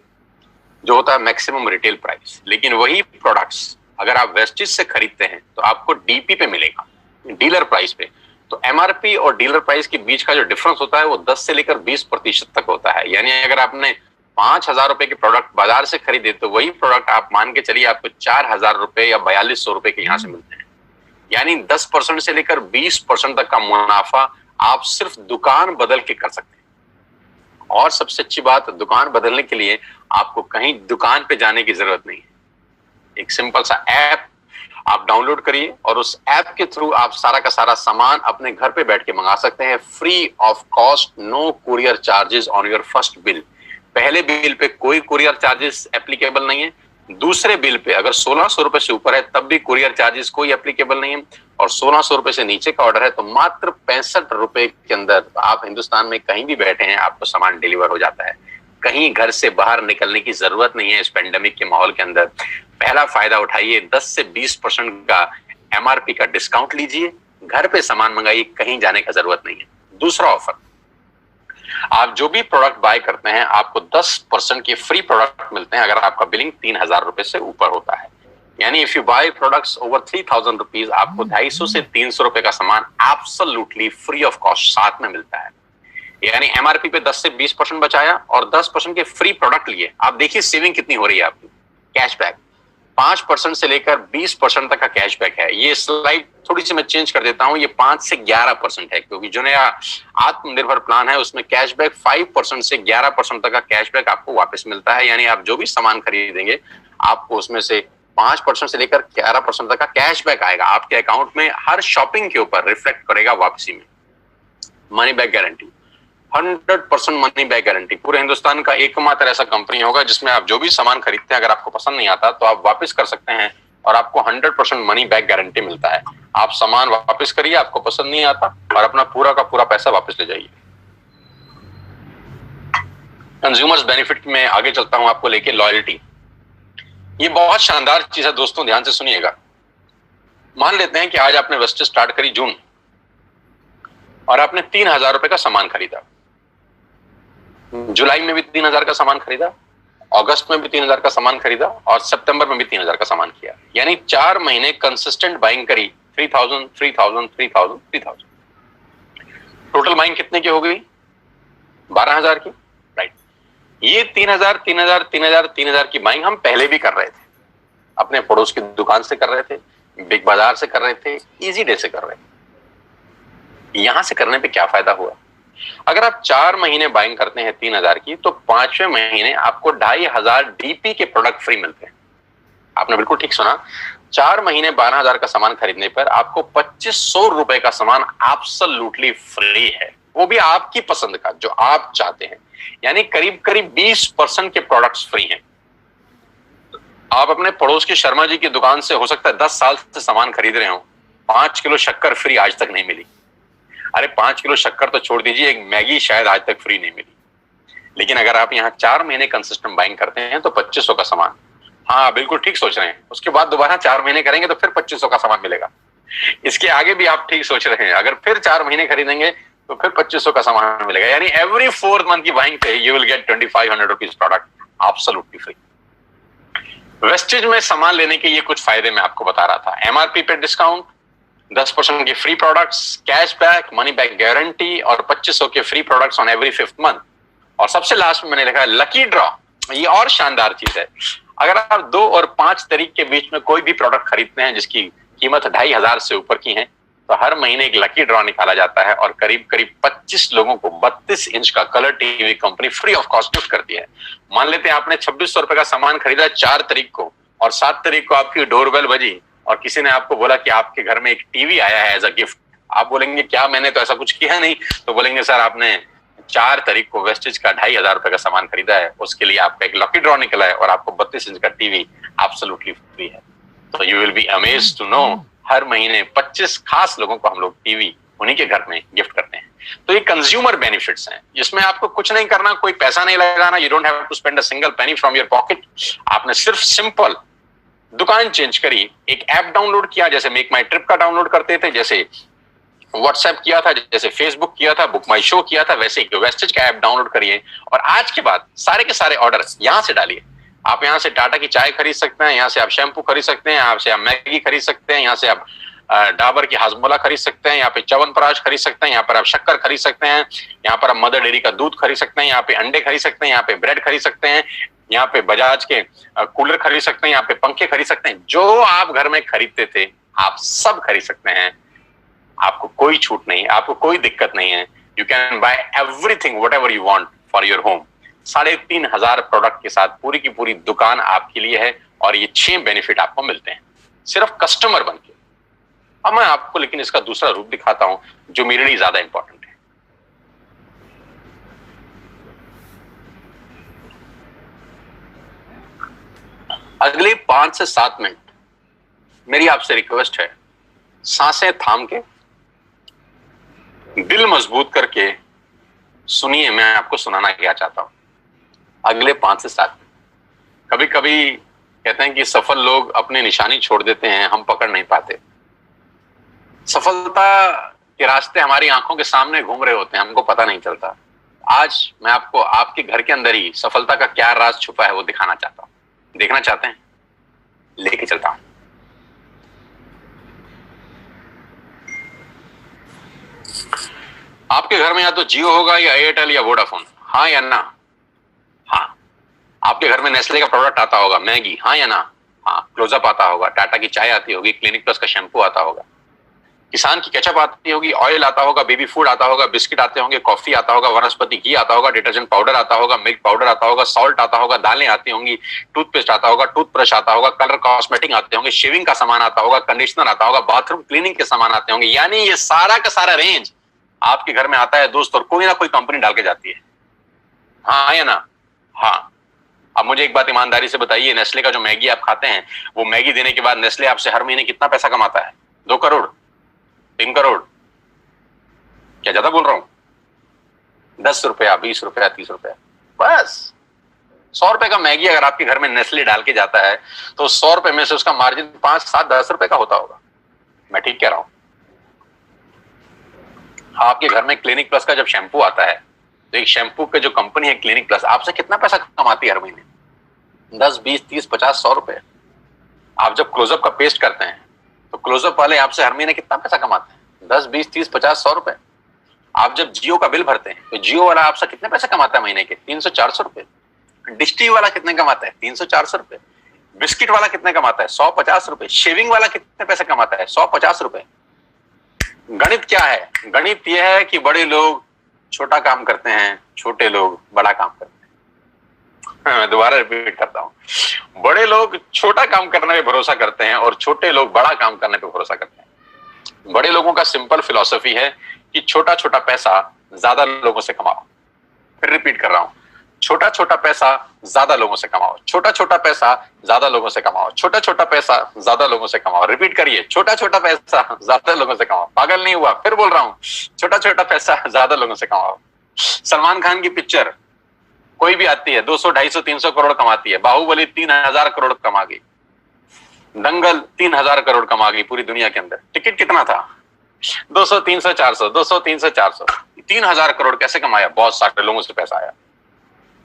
Speaker 1: जो होता है मैक्सिमम रिटेल प्राइस। लेकिन वही प्रोडक्ट्स अगर आप वेस्टेज से खरीदते हैं तो आपको DP पे मिलेगा, डीलर प्राइस पे। तो MRP और डीलर प्राइस के बीच का जो डिफरेंस होता है वो 10 से लेकर 20% तक होता है। यानी अगर आपने 5,000 रुपए के प्रोडक्ट बाजार से खरीदे तो वही प्रोडक्ट आप मान के चलिए आपको 4,000 रुपए या 4,200 रुपए के यहां से मिलते हैं। यानी 10% से लेकर 20% तक का मुनाफा आप सिर्फ दुकान बदल के कर सकते हैं। और सबसे अच्छी बात, दुकान बदलने के लिए आपको कहीं दुकान पे जाने की जरूरत नहीं है। एक सिंपल सा ऐप आप डाउनलोड करिए और उस ऐप के थ्रू आप सारा का सारा सामान अपने घर पे बैठ के मंगा सकते हैं, free of cost, no courier charges on your first bill. पहले बिल पे कोई कुरियर चार्जेस एप्लीकेबल नहीं है। दूसरे बिल पे अगर 1600 रुपए से ऊपर है तब भी कुरियर चार्जेस कोई एप्लीकेबल नहीं है, और 1600 रुपए से नीचे का ऑर्डर है तो मात्र 65 रुपए के अंदर आप हिंदुस्तान में कहीं भी बैठे हैं आपको सामान डिलीवर हो जाता है। कहीं घर से बाहर निकलने की जरूरत नहीं है इस पेंडेमिक के माहौल के अंदर। पहला फायदा उठाइए, 10 से 20% का एमआरपी का डिस्काउंट लीजिए, घर पे सामान मंगाइए, कहीं जाने का जरूरत नहीं है। दूसरा ऑफर, आप जो भी प्रोडक्ट बाय करते हैं आपको 10% के फ्री प्रोडक्ट मिलते हैं अगर आपका बिलिंग 3000 रुपए से ऊपर होता है। यानी if you buy products over 3000 rupees आपको 250 से 300 रुपए का सामान एब्सोल्युटली फ्री ऑफ कॉस्ट साथ में मिलता है। यानी एमआरपी पे 10 से 20% बचाया और 10% के फ्री प्रोडक्ट लिए। आप देखिए सेविंग कितनी हो रही है आपकी। कैशबैक 5% से लेकर 20% तक का कैशबैक है। ये स्लाइड थोड़ी सी मैं चेंज कर देता हूं, ये 5 से 11% है क्योंकि जो नया आत्मनिर्भर प्लान है उसमें कैशबैक 5% से 11% तक का कैशबैक आपको वापस मिलता है। यानी आप जो भी सामान खरीदेंगे आपको उसमें से 5% से लेकर 11% तक का कैशबैक आएगा आपके अकाउंट में, हर शॉपिंग के ऊपर रिफ्लेक्ट करेगा वापसी में। Money back guarantee 100% money back guarantee. पूरे हिंदुस्तान का एकमात्र ऐसा कंपनी होगा जिसमें आप जो भी सामान खरीदते हैं अगर आपको पसंद नहीं आता तो आप वापस कर सकते हैं और आपको 100% मनी बैक गारंटी मिलता है। आप सामान वापस करिए, आपको पसंद नहीं आता, और अपना पूरा का पूरा पैसा वापस ले जाइए। कंज्यूमर्स बेनिफिट में आगे चलता हूं आपको लेके। लॉयल्टी, ये बहुत शानदार चीज है दोस्तों, ध्यान से सुनिएगा। मान लेते हैं कि आज आपने वेस्टेज स्टार्ट करी जून और आपने 3000 रुपए का सामान खरीदा, जुलाई में भी 3000 का सामान खरीदा, अगस्त में भी 3000 का सामान खरीदा और सितंबर में भी 3000 का सामान किया। यानी 4 महीने कंसिस्टेंट बाइंग करी, 3000 3000 3000 3000। टोटल बाइंग कितने की हो गई? 12000 की, राइट। ये 3000 3000 3000 3000 की बाइंग हम पहले भी कर रहे थे, अपने पड़ोस की दुकान से कर रहे थे, बिग बाजार से कर रहे थे, इजी डे से कर रहे थे। यहां से करने पे क्या फायदा हुआ? अगर आप 4 महीने बाइंग करते हैं 3000 की तो 5वें महीने आपको 2500 डीपी के प्रोडक्ट फ्री मिलते हैं। आपने बिल्कुल ठीक सुना, 4 महीने 12000 का सामान खरीदने पर आपको 2500 रुपए का सामान एब्सोल्युटली फ्री है, वो भी आपकी पसंद का जो आप चाहते हैं। यानी करीब करीब 20% के प्रोडक्ट्स फ्री हैं। आप अपने पड़ोस के शर्मा जी की दुकान से हो सकता है 10 साल से सामान खरीद रहे हो, 5 किलो शक्कर फ्री आज तक नहीं मिली। अरे 5 किलो शक्कर तो छोड़ दीजिए, एक मैगी शायद आज तक फ्री नहीं मिली। लेकिन अगर आप यहाँ 4 महीने कंसिस्टेंट बाइंग करते हैं तो 2500 का सामान, हाँ बिल्कुल ठीक सोच रहे हैं, उसके बाद दोबारा 4 महीने करेंगे तो फिर 2500 का सामान मिलेगा। इसके आगे भी आप ठीक सोच रहे हैं, अगर फिर 4 महीने खरीदेंगे तो फिर 2500 का सामान मिलेगा। यानी एवरी 4th मंथ की बाइंग पे you will get 2500 rupees product absolutely free. Wastage में सामान लेने के ये कुछ फायदे मैं आपको बता रहा था। एमआरपी पे डिस्काउंट, 10% के free products, cashback, money back guarantee और 2500 के free products on every 5th month. और सबसे लास्ट में मैंने लिखा है लकी ड्रॉ। ये और शानदार चीज है, अगर आप 2 और 5 तारीख के बीच में कोई भी प्रोडक्ट खरीदते हैं जिसकी कीमत 2500 से ऊपर की है तो हर महीने एक लकी ड्रॉ निकाला जाता है और करीब करीब 25 लोगों को 32 इंच का colour TV company free of cost gift करती है। मान लेते हैं आपने 2600 रुपए का सामान खरीदा 4 तारीख को और 7 तारीख को आपकी डोरबेल बजी और किसी ने आपको बोला कि आपके घर में एक टीवी आया है एज अ गिफ्ट। आप बोलेंगे क्या, मैंने तो ऐसा कुछ किया नहीं। तो बोलेंगे सर आपने 4 तारीख को वेस्टेज का 2500 रुपए का सामान खरीदा है, उसके लिए आपका एक लकी ड्रॉ निकला है और आपको 32 इंच का टीवी एब्सोल्युटली फ्री है। तो you will be amazed to know हर महीने 25 खास लोगों को हम लोग टीवी उन्हीं के घर में गिफ्ट करते हैं। तो ये कंज्यूमर बेनिफिट्स हैं, जिसमें आपको कुछ नहीं करना, कोई पैसा नहीं लगाना, you don't have to spend a single penny from your pocket. आपने सिर्फ सिंपल दुकान चेंज करी, एक ऐप डाउनलोड किया, जैसे मेक माई ट्रिप का डाउनलोड करते थे, जैसे व्हाट्सएप किया था, जैसे फेसबुक किया था, बुक माई शो किया था, वैसे ही वेस्टेज का ऐप डाउनलोड करिए और आज के बाद सारे के सारे ऑर्डर यहां से डालिए। आप यहां से टाटा की चाय खरीद सकते हैं, यहां से आप शैम्पू खरीद सकते हैं, यहाँ से आप मैगी खरीद सकते हैं, यहाँ से आप डाबर की हाजमोला खरीद सकते हैं, यहाँ पे च्यवनप्राश खरीद सकते हैं, यहाँ पर आप शक्कर खरीद सकते हैं, यहाँ पर आप मदर डेयरी का दूध खरीद सकते हैं, यहाँ पे अंडे खरीद सकते हैं, यहाँ पे ब्रेड खरीद सकते हैं, यहाँ पे बजाज के कूलर खरीद सकते हैं, यहाँ पे पंखे खरीद सकते हैं। जो आप घर में खरीदते थे आप सब खरीद सकते हैं। आपको कोई छूट नहीं, आपको कोई दिक्कत नहीं है। You can buy everything what ever you want for your home. 3500 product के साथ पूरी की पूरी दुकान आपके लिए है और ये 6 बेनिफिट आपको मिलते हैं सिर्फ कस्टमर बनके। अब मैं आपको लेकिन इसका दूसरा रूप दिखाता हूं जो मेरे लिए ज्यादा इंपॉर्टेंट है। अगले 5 से 7 मिनट मेरी आपसे रिक्वेस्ट है, सांसें थाम के, दिल मजबूत करके सुनिए मैं आपको सुनाना क्या चाहता हूं। अगले 5 से 7 मिनट। कभी कभी कहते हैं कि सफल लोग अपनी निशानी छोड़ देते हैं, हम पकड़ नहीं पाते। सफलता के रास्ते हमारी आंखों के सामने घूम रहे होते हैं, हमको पता नहीं चलता। आज मैं आपको आपके घर के अंदर ही सफलता का क्या राज छुपा है वो दिखाना चाहता हूं। देखना चाहते हैं? लेके चलता हूं। आपके घर में या तो जियो होगा या एयरटेल या वोडाफोन, हाँ या ना? हाँ। आपके घर में नेस्ले का प्रोडक्ट आता होगा, मैगी, हाँ या ना? हाँ। क्लोजअप आता होगा, टाटा की चाय आती होगी, क्लिनिक प्लस का शैंपू आता होगा, किसान की केचप आती होगी, ऑयल आता होगा, बेबी फूड आता होगा, बिस्किट आते होंगे, कॉफी आता होगा, वनस्पति घी आता होगा, डिटर्जेंट पाउडर आता होगा, मिल्क पाउडर आता होगा, सॉल्ट आता होगा, दालें आती होंगी, टूथपेस्ट आता होगा, टूथब्रश आता होगा, कलर कॉस्मेटिक आते होंगे, शेविंग का सामान आता होगा, कंडीशनर आता होगा, बाथरूम क्लीनिंग के सामान आते होंगे। यानी ये सारा का सारा रेंज आपके घर में आता है दोस्त, और कोई ना कोई कंपनी डाल के जाती है, हाँ या ना? हाँ। अब मुझे एक बात ईमानदारी से बताइए, नेस्ले का जो मैगी आप खाते हैं, वो मैगी देने के बाद नेस्ले आपसे हर महीने कितना पैसा कमाता है? 2 करोड़, 3 करोड़? क्या ज्यादा बोल रहा हूं? 10 रुपया, 20 रुपया, 30 रुपया, बस। 100 रुपए का मैगी अगर आपके घर में नेस्ले डाल के जाता है तो 100 रुपए में से उसका मार्जिन 5, 7, 10 रुपए का होता होगा। मैं ठीक कह रहा हूं? आपके घर में क्लिनिक प्लस का जब शैंपू आता है तो एक शैंपू के जो कंपनी है क्लिनिक प्लस आपसे कितना पैसा कमाती है हर महीने? 10, 20, 30, 50, 100 रुपए। आप जब क्लोजअप का पेस्ट करते हैं तो क्लोजअप वाले आपसे हर महीने कितना पैसा कमाते हैं? 10, 20, 30, 50, 100 रुपए। आप जब जियो का बिल भरते हैं तो जियो वाला आपसे कितने पैसे कमाता है महीने के? 300, 400 रुपए। डिश टीवी वाला कितने कमाता है? 300, 400 रुपए। बिस्किट वाला कितने कमाता है? 150 रुपए। शेविंग वाला कितने पैसे कमाता है? 150 रुपए। गणित क्या है? गणित यह है कि बड़े लोग छोटा काम करते हैं, छोटे लोग बड़ा काम करते हैं। मैं दोबारा रिपीट करता हूं, बड़े लोग छोटा काम करने पे भरोसा करते हैं और छोटे लोग बड़ा काम करने पे भरोसा करते हैं। बड़े लोगों का सिंपल फिलॉसफी है कि छोटा छोटा पैसा ज्यादा लोगों से कमाओ। फिर रिपीट कर रहा हूं, छोटा छोटा पैसा ज्यादा लोगों से कमाओ, छोटा छोटा पैसा ज्यादा लोगों से कमाओ, छोटा छोटा पैसा ज्यादा लोगों से कमाओ। रिपीट करिए, छोटा छोटा पैसा ज्यादा लोगों से कमाओ। पागल नहीं हुआ? फिर बोल रहा हूं, छोटा छोटा पैसा ज्यादा लोगों से कमाओ। सलमान खान की पिक्चर कोई भी आती है 200, 250, 300 करोड़ कमाती है। बाहुबली 3000 करोड़ कमा गई, दंगल 3000 करोड़ कमा गई पूरी दुनिया के अंदर। टिकट कितना था? 200, 300, 400, 200, 300, 400, 3000 करोड़ कैसे कमाया? बहुत सारे लोगों से पैसा आया।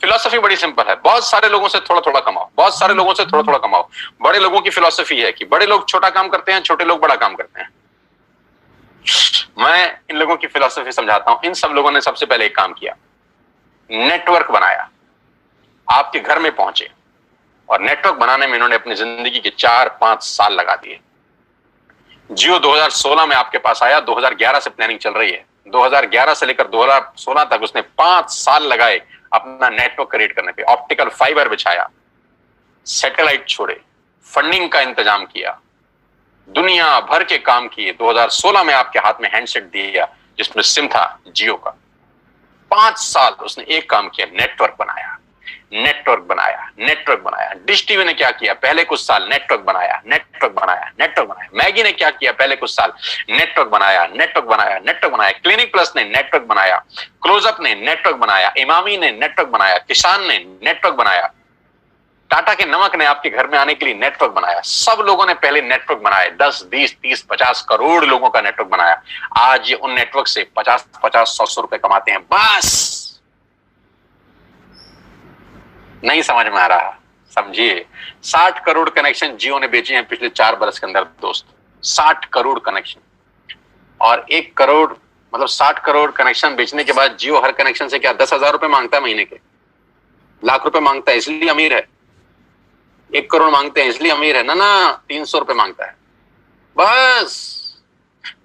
Speaker 1: फिलॉसफी बड़ी सिंपल है, बहुत सारे लोगों से थोड़ा थोड़ा कमाओ, बहुत सारे लोगों से थोड़ा थोड़ा कमाओ। बड़े लोगों की फिलॉसफी है कि बड़े लोग छोटा काम करते हैं, छोटे लोग बड़ा काम करते हैं। मैं इन लोगों की फिलॉसफी समझाता हूं। इन सब लोगों ने सबसे पहले एक काम किया, नेटवर्क बनाया, आपके घर में पहुंचे, और नेटवर्क बनाने में इन्होंने अपनी जिंदगी के 4-5 साल लगा दिए। जियो 2016 में आपके पास आया, 2011 से प्लानिंग चल रही है। 2011 से लेकर 2016 तक उसने 5 साल लगाए अपना नेटवर्क क्रिएट करने पे। ऑप्टिकल फाइबर बिछाया, सैटेलाइट छोड़े, फंडिंग का इंतजाम किया, दुनिया भर के काम किए। 2016 में आपके हाथ में हैंडसेट दिया जिसमें सिम था जियो का। 5 साल उसने एक काम किया, नेटवर्क बनाया, नेटवर्क बनाया, नेटवर्क बनाया। डिश टीवी ने क्या किया? पहले कुछ साल नेटवर्क बनाया, नेटवर्क बनाया, नेटवर्क बनाया। मैगी ने क्या किया? पहले कुछ साल नेटवर्क बनाया, नेटवर्क बनाया, नेटवर्क बनाया। क्लिनिक प्लस ने नेटवर्क बनाया, क्लोजअप ने नेटवर्क बनाया, इमामी ने नेटवर्क बनाया, किसान ने नेटवर्क बनाया, टाटा के नमक ने आपके घर में आने के लिए नेटवर्क बनाया। सब लोगों ने पहले नेटवर्क बनाए, 10, 20, 30, 50 करोड़ लोगों का नेटवर्क बनाया। आज ये उन नेटवर्क से 50, 100 रुपए कमाते हैं। बस नहीं समझ में आ रहा? समझिए, 60 करोड़ कनेक्शन जियो ने बेचे हैं पिछले 4 बरस के अंदर दोस्त। 60 करोड़ कनेक्शन, और 1 करोड़ मतलब 60 करोड़ कनेक्शन बेचने के बाद जियो हर कनेक्शन से क्या 10,000 रुपए मांगता है महीने के? लाख रुपए मांगता है, इसलिए अमीर है। 1 करोड़ मांगते हैं इसलिए अमीर है ना? 300 रुपए मांगता है। बस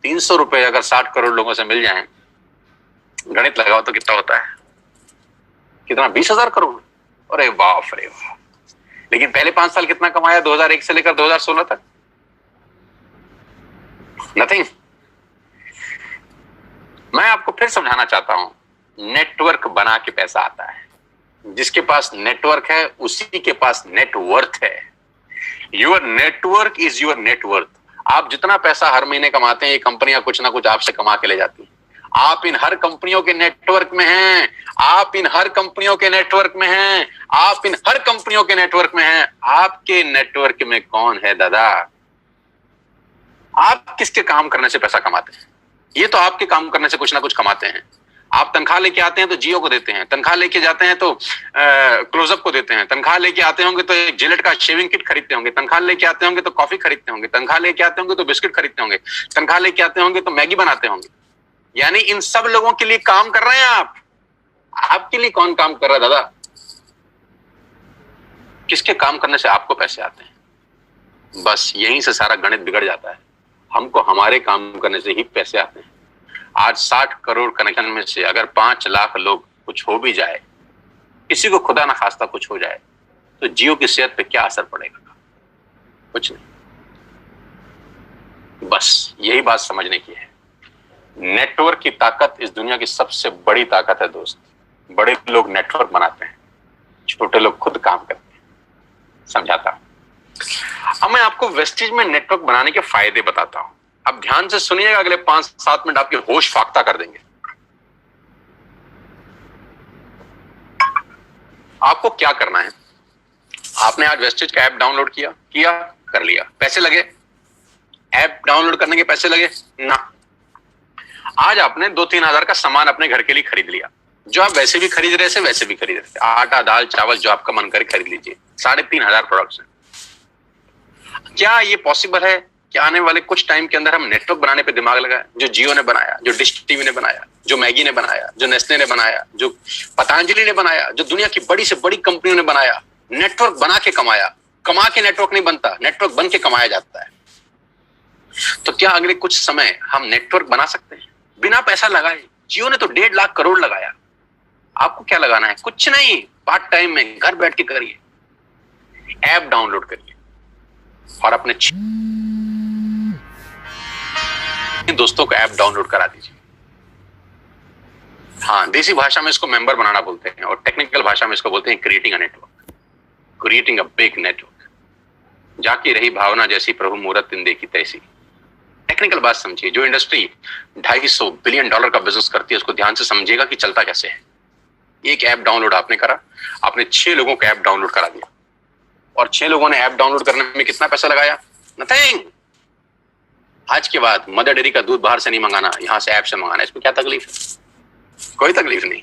Speaker 1: 300 रुपए अगर 60 करोड़ लोगों से मिल जाएं, गणित लगाओ तो कितना होता है? कितना? 20,000 करोड़। अरे बाप रे बाप। लेकिन पहले 5 साल कितना कमाया 2001 से लेकर 2016 तक? नथिंग। मैं आपको फिर समझाना चाहता हूं, नेटवर्क बना के पैसा आता है। जिसके पास नेटवर्क है उसी के पास नेटवर्थ है। Your network is your net worth. आप जितना पैसा हर महीने कमाते हैं, ये कंपनियां कुछ ना कुछ आपसे कमा के ले जाती हैं। आप इन हर कंपनियों के नेटवर्क में हैं, आप इन हर कंपनियों के नेटवर्क में हैं, आप इन हर कंपनियों के नेटवर्क में हैं। आपके नेटवर्क में कौन है दादा? आप किसके काम करने से पैसा कमाते हैं? ये तो आपके काम करने से कुछ ना कुछ कमाते हैं। आप तनख्वाह लेके आते हैं तो जियो को देते हैं, तनख्वाह लेके जाते हैं तो क्लोजअप को देते हैं, तनख्वाह लेके आते होंगे तो एक जिलेट का शेविंग किट खरीदते होंगे, तनख्वाह लेके आते होंगे तो कॉफी खरीदते होंगे, तनख्वाह लेके आते होंगे तो बिस्किट खरीदते होंगे, तनख्वाह लेके आते होंगे तो मैगी बनाते होंगे। यानी इन सब लोगों के लिए काम कर रहे हैं आप। आपके लिए कौन काम कर रहा है दादा? किसके काम करने से आपको पैसे आते हैं? बस यहीं से सारा गणित बिगड़ जाता है। हमको हमारे काम करने से ही पैसे आते हैं। आज 60 करोड़ कनेक्शन में से अगर 5 लाख लोग कुछ हो भी जाए, किसी को खुदा ना खास्ता कुछ हो जाए, तो जियो की सेहत पे क्या असर पड़ेगा? कुछ नहीं। बस यही बात समझने की है। नेटवर्क की ताकत इस दुनिया की सबसे बड़ी ताकत है दोस्त। बड़े लोग नेटवर्क बनाते हैं, छोटे लोग खुद काम करते हैं। समझाता हूं। अब मैं आपको वेस्टेज में नेटवर्क बनाने के फायदे बताता हूं। अब ध्यान से सुनिएगा, अगले 5-7 मिनट आपके होश फाख्ता कर देंगे। आपको क्या करना है? आपने आज वेस्टेज का ऐप डाउनलोड किया कर लिया, पैसे लगे? ऐप डाउनलोड करने के पैसे लगे ना? आज आपने 2-3 हजार का सामान अपने घर के लिए खरीद लिया, जो आप वैसे भी खरीद रहे थे वैसे भी खरीद रहे थे। आटा, दाल, चावल, जो आपका मन करे खरीद लीजिए। 3,500 प्रोडक्ट्स हैं। क्या ये पॉसिबल है कि आने वाले कुछ टाइम के अंदर हम नेटवर्क बनाने पे दिमाग लगाएं? जो जियो ने बनाया, जो डिश टीवी ने बनाया, जो मैगी ने बनाया, जो नेस्ले ने बनाया, जो पतंजलि ने बनाया, जो दुनिया की बड़ी से बड़ी कंपनियों ने बनाया, नेटवर्क बना के कमाया। कमा के नेटवर्क नहीं बनता, नेटवर्क बन के कमाया जाता है। तो क्या अगले कुछ समय हम नेटवर्क बना सकते हैं बिना पैसा लगाए? जियो ने तो 1.5 लाख करोड़ लगाया। आपको क्या लगाना है? कुछ नहीं, पार्ट टाइम में घर बैठ के करिए। ऐप डाउनलोड करिए और अपने दोस्तों को ऐप डाउनलोड करा दीजिए। हाँ, देसी भाषा में इसको मेंबर बनाना बोलते हैं और टेक्निकल भाषा में इसको बोलते हैं creating a network, creating a big network. जाकी रही भावना जैसी प्रभु मूरत दिन देखी तैसी। टेक्निकल बात समझिए। जो इंडस्ट्री $250 बिलियन का बिजनेस करती है, उसको ध्यान से समझिएगा कि चलता कैसे है। एक ऐप डाउनलोड आपने करा, आपने 6 लोगों को ऐप डाउनलोड करा दिया और 6 लोगों ने ऐप डाउनलोड करने में कितना पैसा लगाया? नथिंग। आज के बाद मदर डेयरी का दूध बाहर से नहीं मंगाना, यहां से ऐप से मंगाना। इसमें क्या तकलीफ है? कोई तकलीफ नहीं।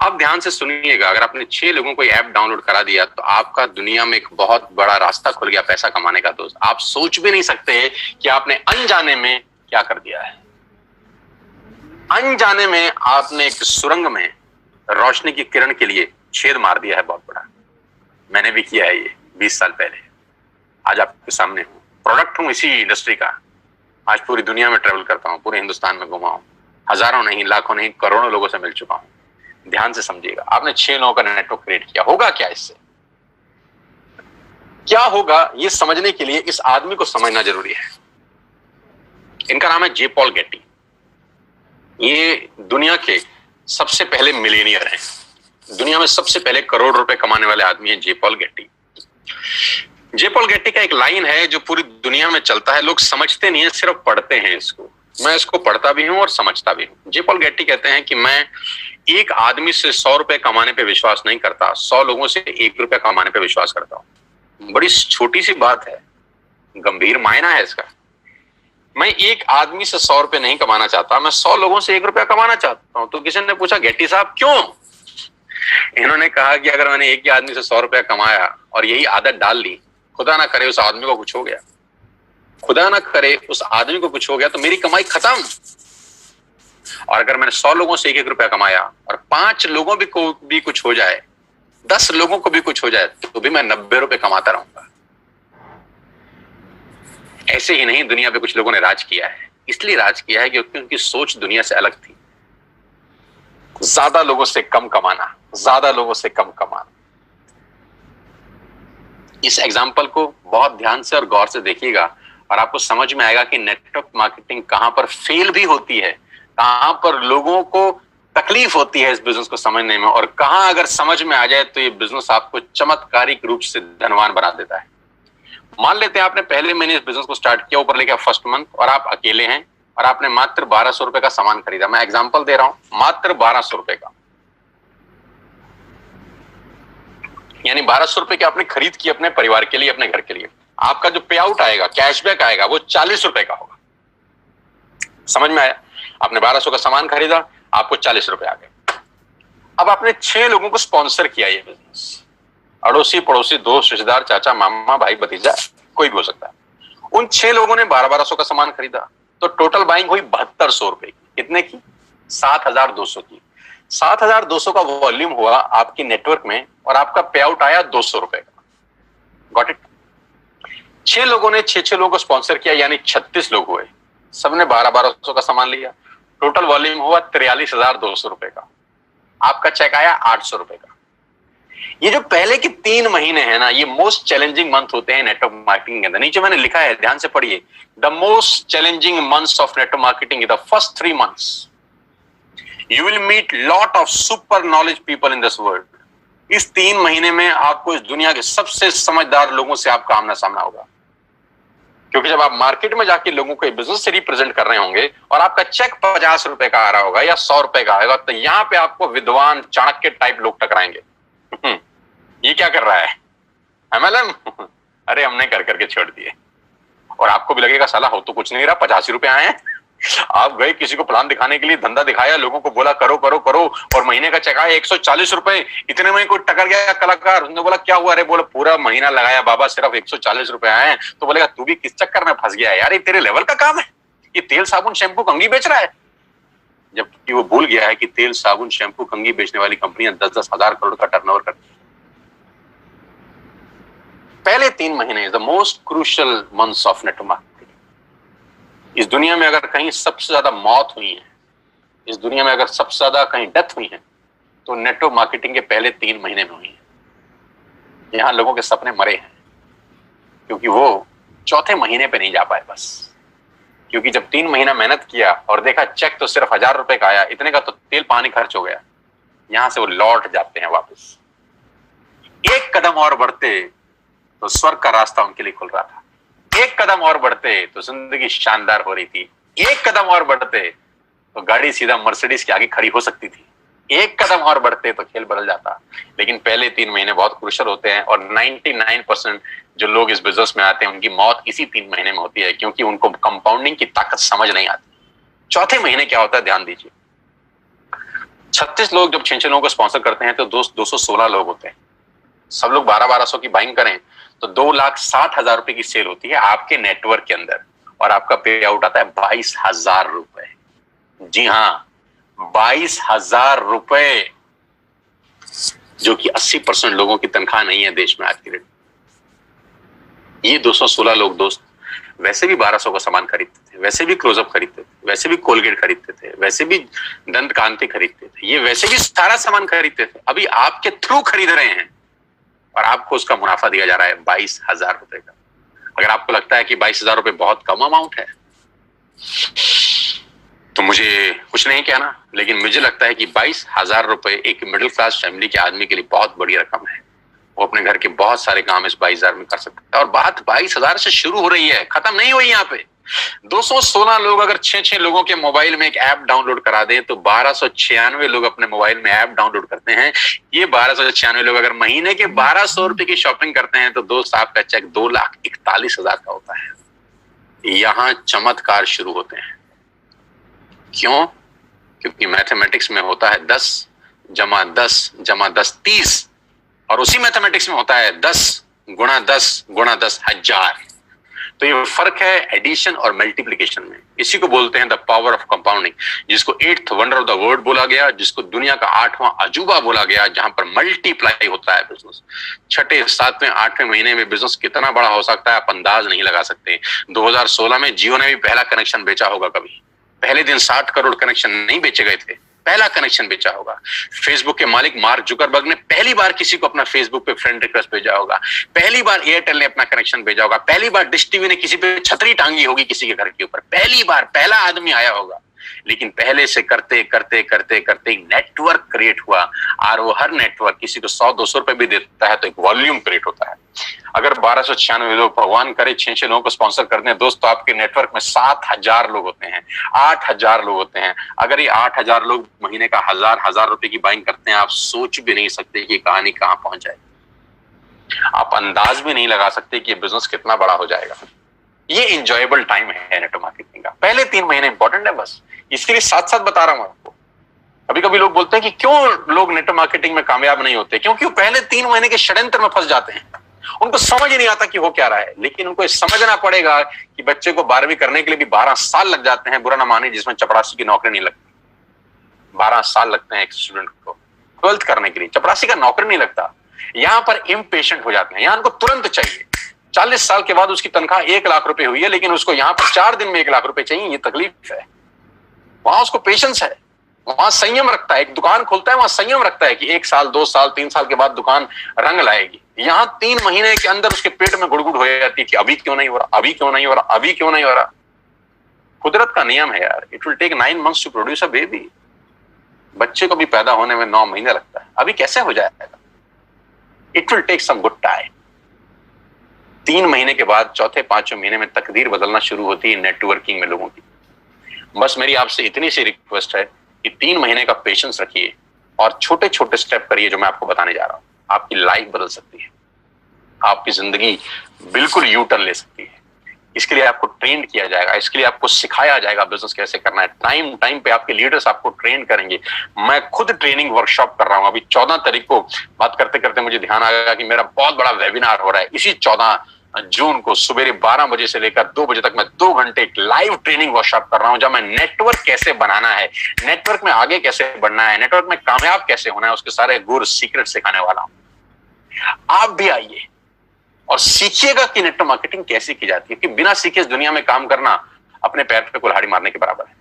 Speaker 1: अब ध्यान से सुनिएगा, अगर आपने 6 लोगों को ऐप डाउनलोड करा दिया तो आपका दुनिया में एक बहुत बड़ा रास्ता खुल गया पैसा कमाने का दोस्त। आप सोच भी नहीं सकते कि आपने अनजाने में क्या कर दिया है। अनजाने में आपने एक सुरंग में रोशनी की किरण के लिए छेद मार दिया है बहुत बड़ा। मैंने भी किया है ये 20 साल पहले। आज आपके सामने हूं, प्रोडक्ट हूं इसी इंडस्ट्री का। आज पूरी दुनिया में ट्रेवल करता हूं, पूरे हिंदुस्तान में घुमा हूं, हजारों नहीं, लाखों नहीं, करोड़ों लोगों से मिल चुका हूं। ध्यान से समझिएगा, आपने 6 लोगों का नेटवर्क क्रिएट किया। होगा क्या इससे? क्या होगा ये समझने के लिए इस आदमी को समझना जरूरी है। इनका नाम है जे पॉल गेटी। ये दुनिया के सबसे पहले मिलियनियर हैं। दुनिया में सबसे पहले करोड़ रुपए कमाने वाले आदमी है जे पॉल गेटी। जे पॉल गेटी का एक लाइन है जो पूरी दुनिया में चलता है। लोग समझते नहीं है, सिर्फ पढ़ते हैं इसको। मैं इसको पढ़ता भी हूं और समझता भी हूं। जे पॉल गेटी कहते हैं कि मैं एक आदमी से 100 रुपए कमाने पे विश्वास नहीं करता, 100 लोगों से 1 रुपया कमाने पे विश्वास करता हूं। बड़ी छोटी सी बात है, गंभीर मायना है इसका। मैं एक आदमी से 100 रुपए नहीं कमाना चाहता, मैं 100 लोगों से 1 रुपया कमाना चाहता हूं। तो किसी ने पूछा, गेटी साहब क्यों? इन्होंने कहा कि अगर मैंने एक ही आदमी से 100 रुपया कमाया और यही आदत डाल ली, खुदा ना करे उस आदमी को कुछ हो गया, खुदा ना करे उस आदमी को कुछ हो गया, तो मेरी कमाई खत्म। और अगर मैंने 100 लोगों से 1-1 रुपया कमाया और 5 लोगों को भी कुछ हो जाए, 10 लोगों को भी कुछ हो जाए, तो भी मैं 90 रुपए कमाता रहूंगा। ऐसे ही नहीं, दुनिया पे कुछ लोगों ने राज किया है। इसलिए राज किया है क्योंकि उनकी सोच दुनिया से अलग थी। ज्यादा लोगों से कम कमाना, ज्यादा लोगों से कम कमाना। इस एग्जाम्पल को बहुत ध्यान से और गौर से देखिएगा और आपको समझ में आएगा कि नेटवर्क मार्केटिंग कहां पर फेल भी होती है, कहां पर लोगों को तकलीफ होती है इस बिजनेस को समझने में, और कहां अगर समझ में आ जाए तो ये बिजनेस आपको चमत्कारिक रूप से धनवान बना देता है। मान लेते हैं आपने पहले महीने इस बिजनेस को स्टार्ट किया, ऊपर लेके फर्स्ट मंथ, और आप अकेले हैं और आपने मात्र 1200 रुपए का सामान खरीदा। मैं एग्जांपल दे रहा हूं, मात्र 1200 रुपए का, यानी 1200 रुपए की आपने खरीद की अपने परिवार के लिए, अपने घर के लिए। आपका जो पे आउट आएगा, कैशबैक आएगा, वो 40 रुपए का होगा। समझ में आया? आपने 1200 का सामान खरीदा, आपको 40 रुपए आ गए। अब आपने 6 लोगों को स्पॉन्सर किया ये बिजनेस, अड़ोसी पड़ोसी, दोस्त, रिश्तेदार, चाचा, मामा, भाई, भतीजा, कोई भी हो सकता है। उन 6 लोगों ने 1200 का सामान खरीदा, तो टोटल बाइंग हुई 7200 रुपए की। कितने की? 7200 की। 7200 का वॉल्यूम हुआ आपकी नेटवर्क में, और आपका पे आउट आया 200 रुपए का। Got it? 6 लोगों ने 6 लोगों को स्पॉन्सर किया, यानी 36 लोग हुए, सबने 1200 का सामान लिया, टोटल वॉल्यूम हुआ 43,200 रुपए का। आपका चेक आया 800 रुपए का। ये जो पहले के 3 महीने हैं ना, ये मोस्ट चैलेंजिंग मंथ होते हैं नेटवर्क मार्केटिंग के अंदर। नीचे मैंने लिखा है, ध्यान से पढ़िए, the most challenging months of network marketing the first 3 months. You will meet lot of super knowledge people in this world. इस 3 महीने में आपको इस दुनिया के सबसे समझदार लोगों से आपका आमना सामना होगा, क्योंकि जब आप मार्केट में जाके लोगों को बिजनेस से रिप्रेजेंट कर रहे होंगे और आपका चेक 50 रुपए का आ रहा होगा या 100 रुपए का आएगा, तो यहां पे आपको विद्वान, चाणक्य टाइप लोग टकराएंगे। ये क्या कर रहा है MLM? अरे हमने कर करके छोड़ दिए। और आपको भी लगेगा साला हो तो कुछ नहीं रहा, 85 रुपए आए हैं। आप गए किसी को प्लान दिखाने के लिए, धंधा दिखाया, लोगों को बोला करो करो करो, और महीने का चेक आया 140 रुपए। इतने में कोई टकर गया कलाकार, उसने बोला क्या हुआ? अरे बोला पूरा महीना लगाया बाबा, सिर्फ 140 रुपए आए हैं। तो बोलेगा तू भी किस चक्कर में फंस गया यार, ये तेरे लेवल का काम है, ये तेल साबुन शैम्पू कंघी बेच रहा है। जबकि वो भूल गया है कि तेल साबुन शैम्पू कंघी बेचने वाली कंपनियां 10-10 हजार करोड़ का टर्नओवर करती है। पहले 3 महीने the most crucial months of network marketing. इस दुनिया में अगर कहीं सबसे ज्यादा मौत हुई है, इस दुनिया में अगर सबसे ज्यादा कहीं डेथ हुई है, तो नेटवर्क मार्केटिंग के पहले 3 महीने में हुई है। यहां लोगों के सपने मरे हैं, क्योंकि वो चौथे महीने पे नहीं जा पाए बस। क्योंकि जब 3 महीना मेहनत किया और देखा चेक तो सिर्फ 1000 रुपए का आया, इतने का तो तेल पानी खर्च हो गया, यहां से वो लौट जाते हैं वापस। एक कदम और बढ़ते तो स्वर्ग का रास्ता उनके लिए खुल रहा था। एक कदम और बढ़ते तो जिंदगी शानदार हो रही थी। एक कदम और बढ़ते तो गाड़ी सीधा मर्सिडीज के आगे खड़ी हो सकती थी। एक कदम और बढ़ते तो खेल बदल जाता। लेकिन पहले 3 महीने बहुत क्रूशियल होते हैं, और 99% जो लोग इस बिजनेस में आते हैं उनकी मौत इसी 3 महीने में होती है, क्योंकि उनको कंपाउंडिंग की ताकत समझ नहीं आती। चौथे महीने क्या होता है, ध्यान दीजिए। 36 लोग जब 6 लोगों को स्पॉन्सर करते हैं तो 216 लोग होते हैं। सब लोग 1200 की बाइंग करें तो 2,60,000 रुपए की सेल होती है आपके नेटवर्क के अंदर, और आपका पे आउट आता है 22,000 रुपए। जी हाँ, 22,000 रुपए, जो कि 80% लोगों की तनख्वाह नहीं है देश में आज की डेट। ये 216 लोग दोस्त वैसे भी 1200 का सामान खरीदते थे, वैसे भी क्लोजअप खरीदते थे, वैसे भी कोलगेट खरीदते थे, वैसे भी दंत कांति खरीदते थे, ये वैसे भी सारा सामान खरीदते थे। अभी आपके थ्रू खरीद रहे हैं और आपको उसका मुनाफा दिया जा रहा है 22,000 रुपए का। अगर आपको लगता है कि 22,000 रुपए बहुत कम अमाउंट है, तो मुझे कुछ नहीं कहना, लेकिन मुझे लगता है कि 22,000 रुपए एक मिडिल क्लास फैमिली के आदमी के लिए बहुत बड़ी रकम है। वो अपने घर के बहुत सारे काम इस 22,000 में कर सकता है। और बात 22,000 से शुरू हो रही है, खत्म नहीं हुई यहाँ पे। 216 लोग अगर 6 लोगों के मोबाइल में एक ऐप डाउनलोड करा दें तो 1296 लोग अपने मोबाइल में ऐप डाउनलोड करते हैं। ये 1296 लोग अगर महीने के 1200 रुपए की शॉपिंग करते हैं तो दोस्त आपका चेक 2,41,000 का होता है। यहां चमत्कार शुरू होते हैं। क्यों? क्योंकि मैथमेटिक्स में होता है 10 जमा 10 जमा 10 30, और उसी मैथमेटिक्स में होता है 10 गुणा 10 गुणा 10,000। तो ये फर्क है एडिशन और मल्टीप्लिकेशन में। इसी को बोलते हैं द पावर ऑफ कंपाउंडिंग, जिसको 8th wonder of the world बोला गया, जिसको दुनिया का 8वां अजूबा बोला गया, जहां पर मल्टीप्लाई होता है बिजनेस। 6, 7, 8वें महीने में बिजनेस कितना बड़ा हो सकता है आप अंदाज नहीं लगा सकते। 2016 में जियो ने भी पहला कनेक्शन बेचा होगा। कभी पहले दिन 60 करोड़ कनेक्शन नहीं बेचे गए थे, पहला कनेक्शन बेचा होगा। फेसबुक के मालिक मार्क जुकरबर्ग ने पहली बार किसी को अपना फेसबुक पे फ्रेंड रिक्वेस्ट भेजा होगा। पहली बार एयरटेल ने अपना कनेक्शन भेजा होगा। पहली बार डिश टीवी ने किसी पे छतरी टांगी होगी किसी के घर के ऊपर। पहली बार पहला आदमी आया होगा। लेकिन पहले से करते करते करते करते नेटवर्क क्रिएट हुआ, और वो हर नेटवर्क किसी को 100-200 रुपए भी देता है तो एक वॉल्यूम क्रिएट होता है। अगर 1296 लोग, भगवान करे 6 लोगों को स्पॉन्सर कर दें दोस्त, तो आपके नेटवर्क में 7000 लोग होते हैं, 8000 लोग होते हैं। अगर ये 8000 लोग महीने का 1000 रुपए की बाइंग करते हैं, आप सोच भी नहीं सकते कि कहानी कहां पहुंच जाएगी। आप अंदाज भी नहीं लगा सकते कि ये बिजनेस कितना बड़ा हो जाएगा। ये इंजॉयबल टाइम है नेटवर्क मार्केटिंग का। पहले 3 महीने इंपॉर्टेंट है, बस इसके लिए साथ साथ बता रहा हूं आपको। कभी कभी लोग बोलते हैं कि क्यों लोग नेटवर्क मार्केटिंग में कामयाब नहीं होते, क्योंकि वो पहले 3 महीने के षड्यंत्र में फंस जाते हैं। उनको समझ ही नहीं आता कि हो क्या रहा है। लेकिन उनको समझना पड़ेगा कि बच्चे को 12वीं करने के लिए भी 12 साल लग जाते हैं, बुरा ना माने, जिसमें चपरासी की नौकरी नहीं लगती। 12 साल लगते हैं एक स्टूडेंट को 12th करने के लिए, चपरासी का नौकरी नहीं लगता। यहां पर इम्पेशेंट हो जाते हैं, यहां उनको तुरंत चाहिए। 40 साल के बाद उसकी तनख्वाह 1 लाख रुपए हुई है, लेकिन उसको यहां पर 4 दिन में 1 लाख रुपए चाहिए। ये तकलीफ है। वहां उसको पेशेंस है, वहां संयम रखता है। एक दुकान खोलता है, वहां संयम रखता है कि 1 साल 2 साल 3 साल के बाद दुकान रंग लाएगी। यहां 3 महीने के अंदर उसके पेट में गुड़गुड़ हो जाती थी, अभी क्यों नहीं हो रहा, अभी क्यों नहीं हो रहा, अभी क्यों नहीं हो रहा। कुदरत का नियम है यार, it will take 9 months to produce a baby. बच्चे को भी पैदा होने में 9 महीने लगता है, अभी कैसे हो जाएगा। It will take some good time. 3 महीने के बाद चौथे 5वें महीने में तकदीर बदलना शुरू होती है नेटवर्किंग में लोगों की। बस मेरी आपसे इतनी सी रिक्वेस्ट है कि 3 महीने का पेशेंस रखिए और छोटे छोटे स्टेप करिए, जो मैं आपको बताने जा रहा हूं। आपकी लाइफ बदल सकती है, आपकी जिंदगी बिल्कुल यू टर्न ले सकती है। इसके लिए आपको ट्रेन किया जाएगा, इसके लिए आपको सिखाया जाएगा बिजनेस कैसे करना है। टाइम टाइम पे आपके लीडर्स आपको ट्रेन करेंगे। मैं खुद ट्रेनिंग वर्कशॉप कर रहा हूं। अभी 14 तारीख को बात करते करते मुझे ध्यान आया कि मेरा बहुत बड़ा वेबिनार हो रहा है। इसी 14 जून को सुबह 12 बजे से लेकर 2 बजे तक मैं 2 घंटे एक लाइव ट्रेनिंग वर्कशॉप कर रहा हूं, जहां मैं नेटवर्क कैसे बनाना है, नेटवर्क में आगे कैसे बढ़ना है, नेटवर्क में कामयाब कैसे होना है, उसके सारे गुर सीक्रेट सिखाने वाला हूं। आप भी आइए और सीखिएगा कि नेटवर्क मार्केटिंग कैसे की जाती है। कि बिना सीखे इस दुनिया में काम करना अपने पैर पे कुल्हाड़ी मारने के बराबर है।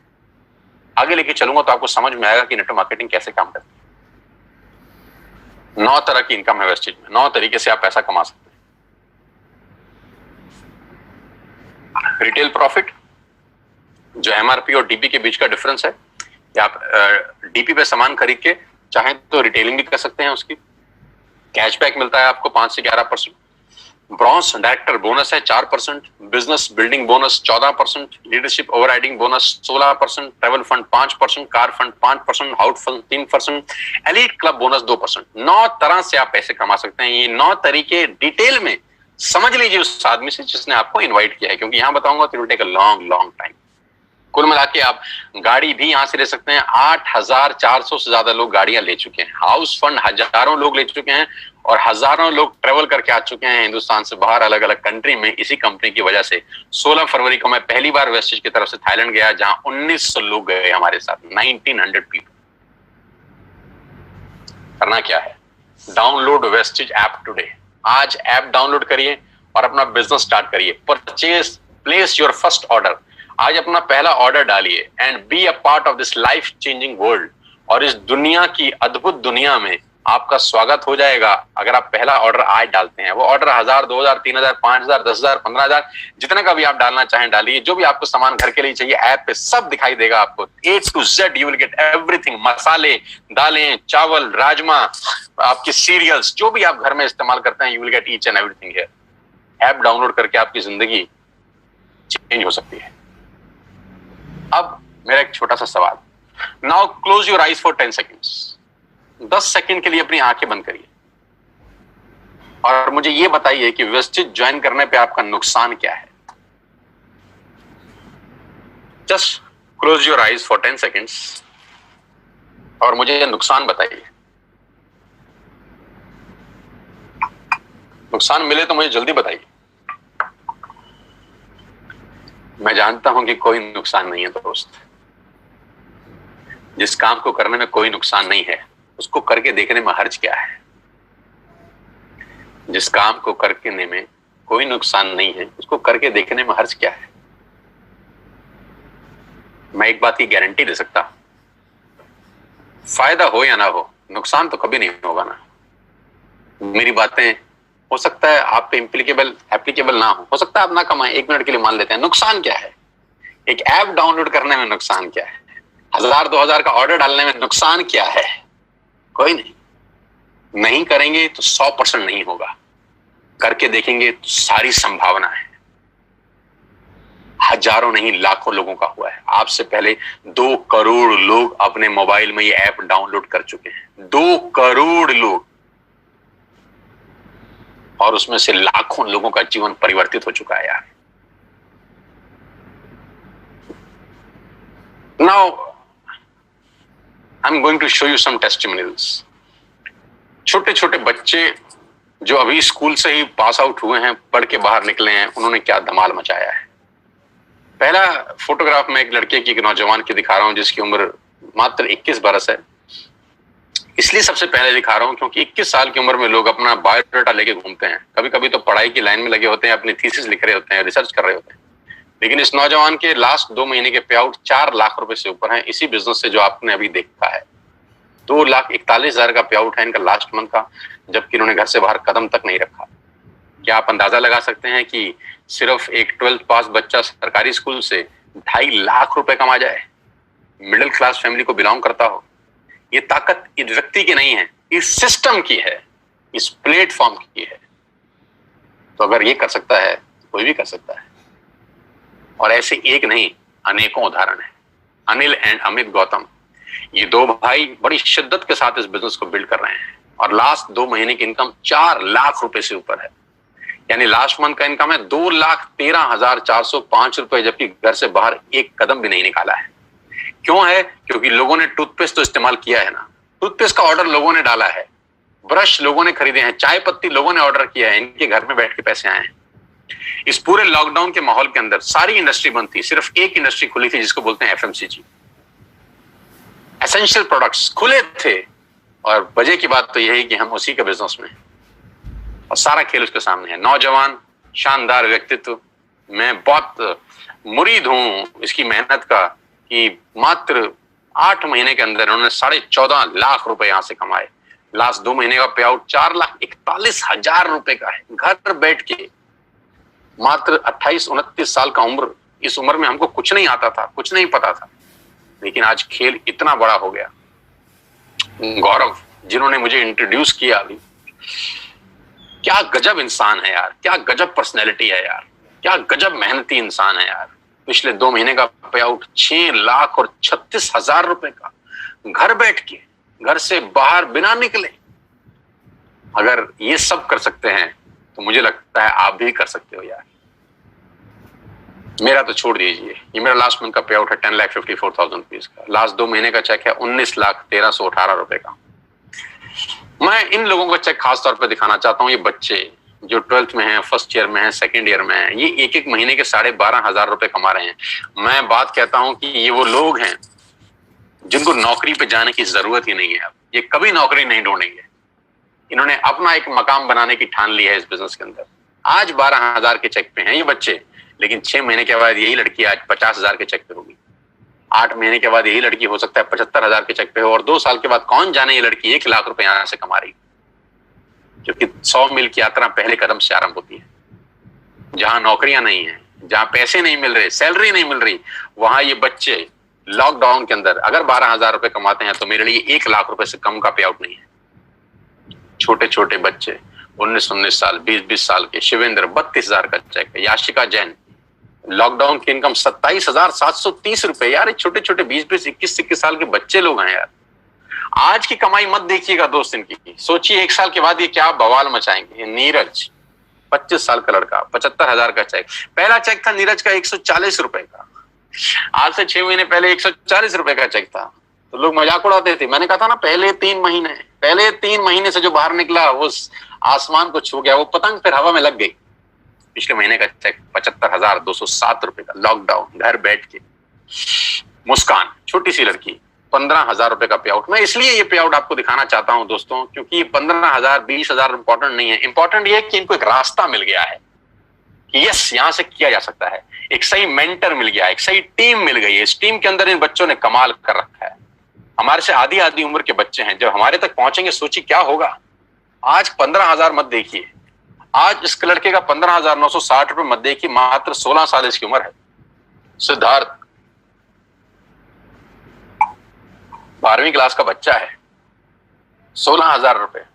Speaker 1: आगे लेके चलूंगा तो आपको समझ में आएगा कि नेटवर्क मार्केटिंग कैसे काम करती है। 9 तरह की इनकम है वेस्टेज में, 9 तरीके से आप पैसा कमा सकते हैं। रिटेल प्रॉफिट, जो एमआरपी और डीपी के बीच का डिफरेंस है, कि आप डीपी पे सामान खरीद के चाहे तो रिटेलिंग भी कर सकते हैं। उसकी कैशबैक मिलता है आपको 5 से 11%। ब्रॉन्ज डायरेक्टर बोनस है 4%, business building bonus 14%, leadership overriding bonus 16%, travel fund 5%, car fund 5%, house fund 3%, elite club bonus 2%। 9 तरह से आप पैसे कमा सकते हैं। ये 9 तरीके डिटेल में समझ लीजिए उस आदमी से जिसने आपको इनवाइट किया है, क्योंकि यहां बताऊंगा तो it will take a long time. कुल मिला के आप गाड़ी भी यहां से ले सकते हैं। 8400 से ज्यादा लोग गाड़ियां ले चुके हैं। हाउस फंड हजारों लोग ले चुके हैं और हजारों लोग ट्रेवल करके आ चुके हैं हिंदुस्तान से बाहर, अलग अलग कंट्री में, इसी कंपनी की वजह से। 16 फरवरी को मैं पहली बार वेस्टेज की तरफ से थाईलैंड गया, जहां 1900 लोग गए हमारे साथ, 1900 पीपल। करना क्या है, डाउनलोड वेस्टेज ऐप टुडे। आज ऐप डाउनलोड करिए और अपना बिजनेस स्टार्ट करिए। Purchase, place your first order. आज अपना पहला ऑर्डर डालिए and be a part of this life changing world. और इस दुनिया की अद्भुत दुनिया में आपका स्वागत हो जाएगा अगर आप पहला ऑर्डर आज डालते हैं। वो ऑर्डर 1000, 2000, 3000, 5000, 10000, 15000, जितने का भी आप डालना चाहें डालिए। जो भी आपको सामान घर के लिए चाहिए ऐप पे सब दिखाई देगा आपको, A to Z you will get everything. मसाले, दालें, चावल, राजमा, आपके सीरियल्स, जो भी आप घर में इस्तेमाल करते हैं, you will get each and everything here. App download करके आपकी जिंदगी चेंज हो सकती है। अब मेरा एक छोटा सा सवाल, now close your eyes for 10 seconds. 10 second के लिए अपनी आंखें बंद करिए और मुझे यह बताइए कि वेस्टेज ज्वाइन करने पे आपका नुकसान क्या है। Just close your eyes for 10 seconds और मुझे नुकसान बताइए। नुकसान मिले तो मुझे जल्दी बताइए। मैं जानता हूं कि कोई नुकसान नहीं है दोस्त। जिस काम को करने में कोई नुकसान नहीं है उसको करके देखने में हर्ज क्या है। जिस काम को करने में कोई नुकसान नहीं है उसको करके देखने में हर्ज क्या है। मैं एक बात की गारंटी दे सकता, फायदा हो या ना हो, नुकसान तो कभी नहीं होगा ना। मेरी बातें हो सकता है आप पे एप्लीकेबल ना हो सकता है आप ना कमाएं, 1 मिनट के लिए मान लेते हैं। नुकसान क्या है? एक ऐप डाउनलोड करने में नुकसान क्या है? 1000-2000 का ऑर्डर डालने में नुकसान क्या है? कोई नहीं। नहीं करेंगे तो 100% नहीं होगा, करके देखेंगे तो सारी संभावना है। हजारों नहीं लाखों लोगों का हुआ है। आपसे पहले 2 करोड़ लोग अपने मोबाइल में ये ऐप डाउनलोड कर चुके हैं। 2 करोड़ लोग, और उसमें से लाखों लोगों का जीवन परिवर्तित हो चुका है यार। Now I am going to show you some testimonials. छोटे छोटे बच्चे जो अभी स्कूल से ही पास आउट हुए हैं, पढ़ के बाहर निकले हैं, उन्होंने क्या धमाल मचाया है। पहला फोटोग्राफ में एक लड़के की, एक नौजवान की दिखा रहा हूं जिसकी उम्र मात्र 21 बरस है। इसलिए सबसे पहले दिखा रहा हूं क्योंकि 21 साल की उम्र में लोग अपना बायोडाटा लेके घूमते हैं। कभी कभी तो पढ़ाई की लाइन में लगे होते हैं, अपनी थीसिस लिख रहे होते हैं, रिसर्च कर रहे होते हैं। लेकिन इस नौजवान के लास्ट 2 महीने के पे आउट 4 लाख रुपए से ऊपर हैं, इसी बिजनेस से जो आपने अभी देखा है। 2,41,000 का पे आउट है इनका लास्ट मंथ का, जबकि इन्होंने घर से बाहर कदम तक नहीं रखा। क्या आप अंदाजा लगा सकते हैं कि सिर्फ एक 12th पास बच्चा सरकारी स्कूल से 2.5 लाख रुपए कमा जाए, मिडिल क्लास फैमिली को बिलोंग करता हो? ये ताकत इस व्यक्ति की नहीं है, इस सिस्टम की है, इस प्लेटफॉर्म की है। तो अगर ये कर सकता है तो कोई भी कर सकता है। और ऐसे एक नहीं, अनेकों उदाहरण है। अनिल एंड अमित गौतम, ये 2 भाई बड़ी शिद्दत के साथ इस बिजनेस को बिल्ड कर रहे हैं और लास्ट 2 महीने की इनकम 4 लाख रुपए से ऊपर है। यानी लास्ट मंथ का इनकम है 2,13,405 रुपए, जबकि घर से बाहर एक कदम भी नहीं निकाला है। क्यों है? क्योंकि लोगों ने टूथपेस्ट तो इस्तेमाल किया है ना, टूथपेस्ट का ऑर्डर लोगों ने डाला है, ब्रश लोगों ने खरीदे हैं, चाय पत्ती लोगों ने ऑर्डर किया है, इनके घर में बैठ के पैसे आए हैं। इस पूरे लॉकडाउन के माहौल के अंदर सारी इंडस्ट्री बंद थी, सिर्फ एक इंडस्ट्री खुली थी जिसको बोलते हैं एफएमसीजी। एसेंशियल प्रोडक्ट्स खुले थे और वजह की बात तो यही कि हम उसी के बिजनेस में, और सारा खेल उसके सामने है। नौजवान, शानदार व्यक्तित्व, मैं बहुत मुरीद हूं इसकी मेहनत का कि मात्र 8 महीने के अंदर उन्होंने 14.5 लाख रुपए यहां से कमाए। लास्ट 2 महीने का पे आउट 4,41,000 रुपए का है, घर बैठ के। मात्र 28-29 साल का उम्र, इस उम्र में हमको कुछ नहीं आता था, कुछ नहीं पता था, लेकिन आज खेल इतना बड़ा हो गया। गौरव जिन्होंने मुझे इंट्रोड्यूस किया अभी, क्या गजब इंसान है यार, क्या गजब पर्सनैलिटी है यार, क्या गजब मेहनती इंसान है यार। पिछले 2 महीने का पे आउट 6,36,000 रुपए का, घर बैठ के, घर से बाहर बिना निकले। अगर ये सब कर सकते हैं तो मुझे लगता है आप भी कर सकते हो यार। मेरा तो छोड़ दीजिए, ये मेरा लास्ट मंथ का पे आउट है 10,54,000 रुपीज का। लास्ट 2 महीने का चेक है 19,1318 रुपए का। मैं इन लोगों का चेक खास तौर पर दिखाना चाहता हूँ। ये बच्चे जो 12th में हैं, फर्स्ट ईयर में हैं, सेकेंड ईयर में हैं, ये एक महीने के 12,500 रुपए कमा रहे हैं। मैं बात कहता हूं कि ये वो लोग हैं जिनको नौकरी पे जाने की जरूरत ही नहीं है। अब ये कभी नौकरी नहीं ढूंढेंगे। इन्होंने अपना एक मकाम बनाने की ठान ली है इस बिजनेस के अंदर। आज 12,000 के चेक पे हैं ये बच्चे, लेकिन 6 महीने के बाद यही लड़की आज 50,000 के चेक पे होगी। 8 महीने के बाद यही लड़की हो सकता है 75,000 के चेक पे हो, और 2 साल के बाद कौन जाने ये लड़की 1 लाख रुपए यहां से कमा रही, क्योंकि 100 मील की यात्रा पहले कदम से आरंभ होती है। जहां नौकरियां नहीं है, जहां पैसे नहीं मिल रहे, सैलरी नहीं मिल रही, वहां ये बच्चे लॉकडाउन के अंदर अगर 12,000 रुपए कमाते हैं तो मेरे लिए 1 लाख रुपए से कम का पे आउट नहीं है। छोटे छोटे बच्चे 19-19 साल, 20-20 साल के, शिवेंद्र 32,000 का चेक है, याशिका जैन लॉकडाउन की इनकम 27,730 रुपए। यार छोटे छोटे 20-20, 21-21 साल के बच्चे लोग हैं यार। आज की कमाई मत देखिएगा दोस्त इनकी, सोचिए 1 साल के बाद ये क्या बवाल मचाएंगे। नीरज 25 साल का लड़का, 75,000 का चेक। पहला चेक था नीरज का 140 रुपए का, आज से 6 महीने पहले 140 रुपए का चेक था। तो लोग मजाक उड़ाते थे। मैंने कहा था ना, पहले 3 महीने से जो बाहर निकला वो आसमान को छू गया, वो पतंग फिर हवा में लग गई। पिछले महीने का चेक 75,207 रुपए का, लॉकडाउन, घर बैठ के। मुस्कान छोटी सी लड़की 15,000 रुपए का पे आउट। मैं इसलिए ये पे आउट आपको दिखाना चाहता हूं दोस्तों, क्योंकि ये 15,000 20,000 इंपॉर्टेंट नहीं है। इंपॉर्टेंट ये है कि इनको एक रास्ता मिल गया है कि यस, यहां से किया जा सकता है। एक सही मेंटर मिल गया, एक सही टीम मिल गई है। इस टीम के अंदर इन बच्चों ने कमाल कर रखा है। हमारे से आधी उम्र के बच्चे हैं, जब हमारे तक पहुंचेंगे सोचिए क्या होगा। आज 15,000 मत देखिए, आज इस लड़के का 15,960 रुपए मत देखिए, मात्र 16 साल इसकी उम्र है। सिद्धार्थ 12वीं क्लास का बच्चा है, 16,000 रुपए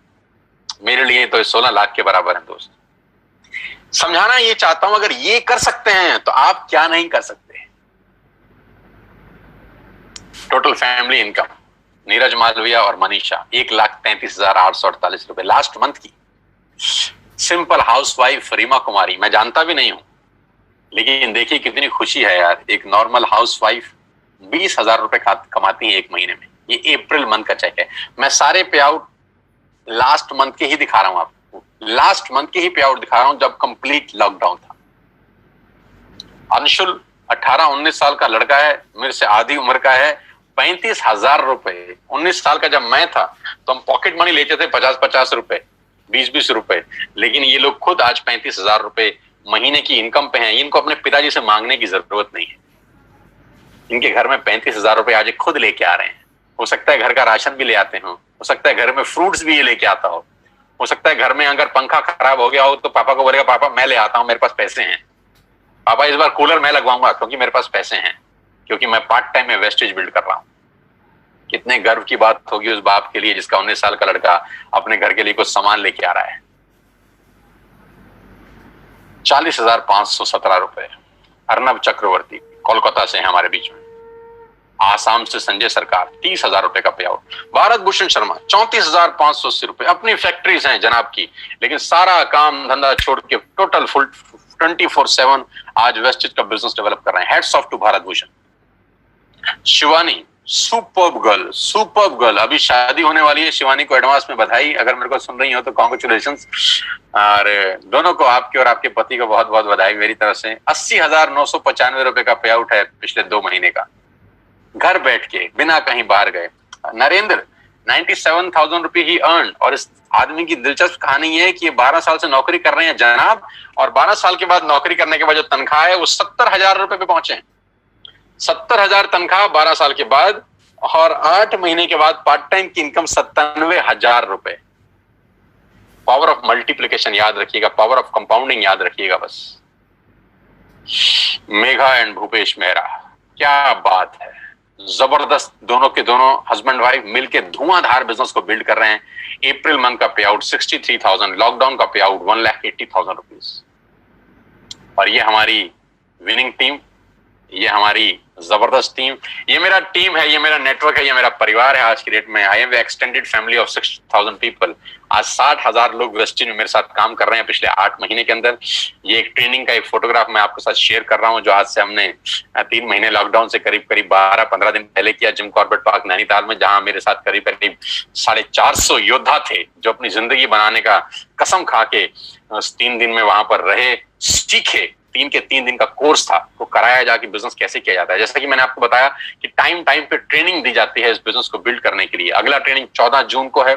Speaker 1: मेरे लिए तो 16 लाख के बराबर है दोस्त। समझाना ये चाहता हूं, अगर ये कर सकते हैं तो आप क्या नहीं कर सकते। Total family income Neeraj Malviya और मनीषा 1,33,848 रुपए लास्ट मंथ की। सिंपल हाउसवाइफ रीमा कुमारी, मैं जानता भी नहीं हूं, लेकिन देखिए कितनी खुशी है यार, एक नॉर्मल हाउसवाइफ 20,000 रुपए कमाती है एक महीने में। ये अप्रैल मंथ का चेक है। मैं सारे पे आउट लास्ट मंथ के ही दिखा रहा हूं आपको, लास्ट मंथ के ही पे आउट दिखा रहा हूं जब कंप्लीट लॉकडाउन था। अंशुल 18-19 साल का लड़का है, मेरे से आधी उम्र का है, 35,000 रुपए। 19 साल का जब मैं था तो हम पॉकेट मनी लेते थे 50-50 रुपए, 20-20 रुपए, लेकिन ये लोग खुद आज 35,000 रुपए महीने की इनकम पे हैं। इनको अपने पिताजी से मांगने की जरूरत नहीं है। इनके घर में 35,000 रुपए आज खुद लेके आ रहे हैं। हो सकता है घर का राशन भी ले आते हो सकता है घर में फ्रूट्स भी ये लेके आता हो सकता है घर में अगर पंखा खराब हो गया हो तो पापा को बोलेगा पापा मैं ले आता हूं, मेरे पास पैसे हैं, पापा इस बार कूलर मैं लगवाऊंगा क्योंकि मेरे पास पैसे हैं, क्योंकि मैं पार्ट टाइम में वेस्टेज बिल्ड कर रहा हूं। कितने गर्व की बात होगी उस बाप के लिए जिसका 19 साल का लड़का अपने घर के लिए कुछ सामान लेके आ रहा है। 40,517 रुपए। अर्नब चक्रवर्ती कोलकाता से है हमारे बीच में। आसाम से संजय सरकार 30,000 रुपए का पे आउट। भारत भूषण शर्मा 34,580 रुपए। अपनी फैक्ट्रीज हैं जनाब की, लेकिन सारा काम धंधा छोड़ के टोटल फुल 24/7 आज वेस्टेज का बिजनेस डेवलप कर रहे हैं। Hats off to Bharat Bhushan. Shivani superb girl, अभी शादी होने वाली है। शिवानी को एडवांस में बधाई, अगर मेरे को सुन रही हो तो कॉन्ग्रेचुलेशंस। और दोनों को, आपके और आपके पति को बहुत बहुत बधाई मेरी तरफ से। 80,995 रुपए का पे आउट है पिछले 2 महीने का, घर बैठ के बिना कहीं बाहर गए। नरेंद्र 97,000 रुपए ही अर्न। और इस आदमी की दिलचस्प कहानी ये है कि ये 12 साल से नौकरी कर रहे हैं जनाब, और 12 साल के बाद नौकरी करने के बाद जो तनख्वाह है वो 70,000 रुपए पे पहुंचे हैं। 70,000 तनख्वाह 12 साल के बाद, और 8 महीने के बाद पार्ट टाइम की इनकम 97,000 रुपए। पावर ऑफ मल्टीप्लिकेशन याद रखिएगा, पावर ऑफ कंपाउंडिंग याद रखिएगा बस। मेघा एंड भूपेश मेहरा, क्या बात है, जबरदस्त। दोनों के दोनों हस्बैंड वाइफ मिलके धुआंधार बिजनेस को बिल्ड कर रहे हैं। अप्रैल मंथ का पे आउट 63,000, लॉकडाउन का पे आउट 1,80,000 रुपीज। और ये हमारी विनिंग टीम, ये हमारी जबरदस्त टीम, ये मेरा टीम है, ये मेरा नेटवर्क है, ये मेरा परिवार है आज की डेट में। I am extended family of 6,000 people. आज 60,000 लोग वेस्टिन में मेरे साथ काम कर रहे हैं पिछले 8 महीने के अंदर। ये एक ट्रेनिंग का एक फोटोग्राफ मैं आपके साथ शेयर कर रहा हूं, जो आज से हमने 3 महीने लॉकडाउन से करीब 12-15 दिन पहले किया जिम कॉर्बेट पार्क नैनीताल में, जहां मेरे साथ करीब 450 योद्धा थे जो अपनी जिंदगी बनाने का कसम खा के 3 दिन में वहां पर रहे, सीखे। 3 के 3 दिन का कोर्स था, वो कराया जाके बिजनेस कैसे किया जाता है। जैसा कि मैंने आपको बताया कि टाइम पे ट्रेनिंग दी जाती है इस बिजनेस को बिल्ड करने के लिए। अगला ट्रेनिंग 14 जून को है,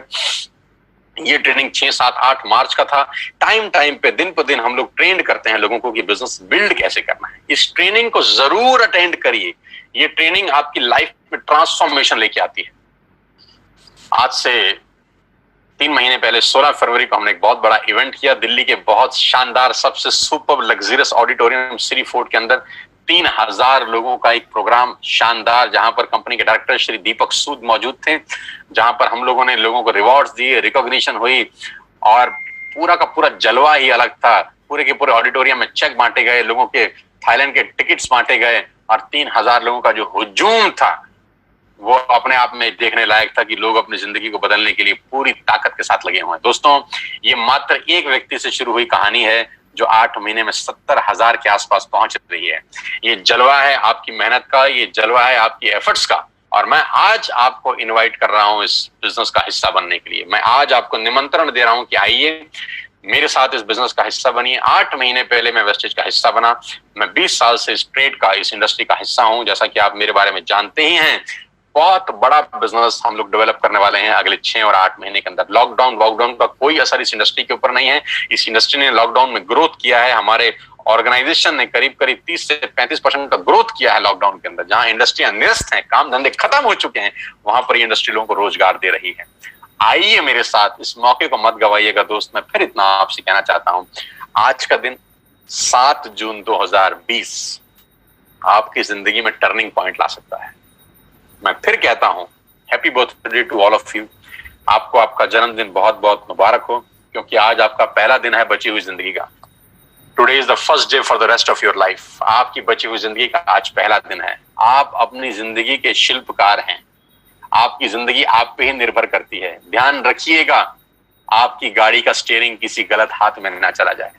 Speaker 1: ये ट्रेनिंग 6, 7, 8 मार्च का था। टाइम पे दिन पर दिन हम लोग ट्रेंड करते हैं लोगों को कि बिजनेस बिल्ड कैसे करना है। इस ट्रेनिंग को जरूर अटेंड करिए, ये ट्रेनिंग आपकी लाइफ में ट्रांसफॉर्मेशन लेके आती है। आज से 3 महीने पहले 16 फरवरी को हमने एक बहुत बड़ा इवेंट किया दिल्ली के बहुत शानदार सबसे super luxurious auditorium Shri fort के अंदर। 3,000 लोगों का एक प्रोग्राम शानदार, जहां पर कंपनी के डायरेक्टर श्री दीपक सूद मौजूद थे, जहां पर हम लोगों ने लोगों को रिवॉर्ड्स दिए, रिकॉग्निशन हुई, और पूरा का पूरा जलवा ही अलग था। पूरे के पूरे ऑडिटोरियम में चेक बांटे गए, लोगों के थाईलैंड के टिकट्स बांटे गए, और 3,000 लोगों का जो हुजूम था वो अपने आप में देखने लायक था कि लोग अपनी जिंदगी को बदलने के लिए पूरी ताकत के साथ लगे हुए हैं। दोस्तों, ये मात्र एक व्यक्ति से शुरू हुई कहानी है जो 8 महीने में 70,000 के आसपास पहुंच रही है। ये जलवा है आपकी मेहनत का, ये जलवा है आपकी एफर्ट्स का, और मैं आज आपको इनवाइट कर रहा हूं इस बिजनेस का हिस्सा बनने के लिए। मैं आज आपको निमंत्रण दे रहा हूं कि आइए मेरे साथ इस बिजनेस का हिस्सा बनिए। 8 महीने पहले मैं वेस्टेज का हिस्सा बना। मैं 20 साल से इस ट्रेड का, इस इंडस्ट्री का हिस्सा हूं। जैसा कि आप मेरे बारे में जानते ही हैं, बहुत बड़ा बिजनेस हम लोग डेवलप करने वाले हैं अगले 6 और 8 महीने के अंदर। लॉकडाउन का कोई असर इस इंडस्ट्री के ऊपर नहीं है। इस इंडस्ट्री ने लॉकडाउन में ग्रोथ किया है। हमारे ऑर्गेनाइजेशन ने करीब 30 से 35% का ग्रोथ किया है लॉकडाउन के अंदर। जहां इंडस्ट्रियां निरस्त हैं, काम धंधे खत्म हो चुके हैं, वहां पर ये इंडस्ट्री लोगों को रोजगार दे रही है। आइए मेरे साथ, इस मौके को मत गवाइएगा दोस्त। मैं फिर इतना आपसे कहना चाहता हूं, आज का दिन 7 जून 2020 आपकी जिंदगी में टर्निंग पॉइंट ला सकता है। मैं फिर कहता हूं, happy birthday to all of you. आपको आपका जन्मदिन बहुत बहुत मुबारक हो, क्योंकि आज आपका पहला दिन है बची हुई जिंदगी का। Today is the first day for the rest of your life. आपकी बची हुई जिंदगी का आज पहला दिन है। आप अपनी जिंदगी के शिल्पकार हैं। आपकी जिंदगी आप पे ही निर्भर करती है। ध्यान रखिएगा, आपकी गाड़ी का स्टीयरिंग किसी गलत हाथ में ना चला जाए।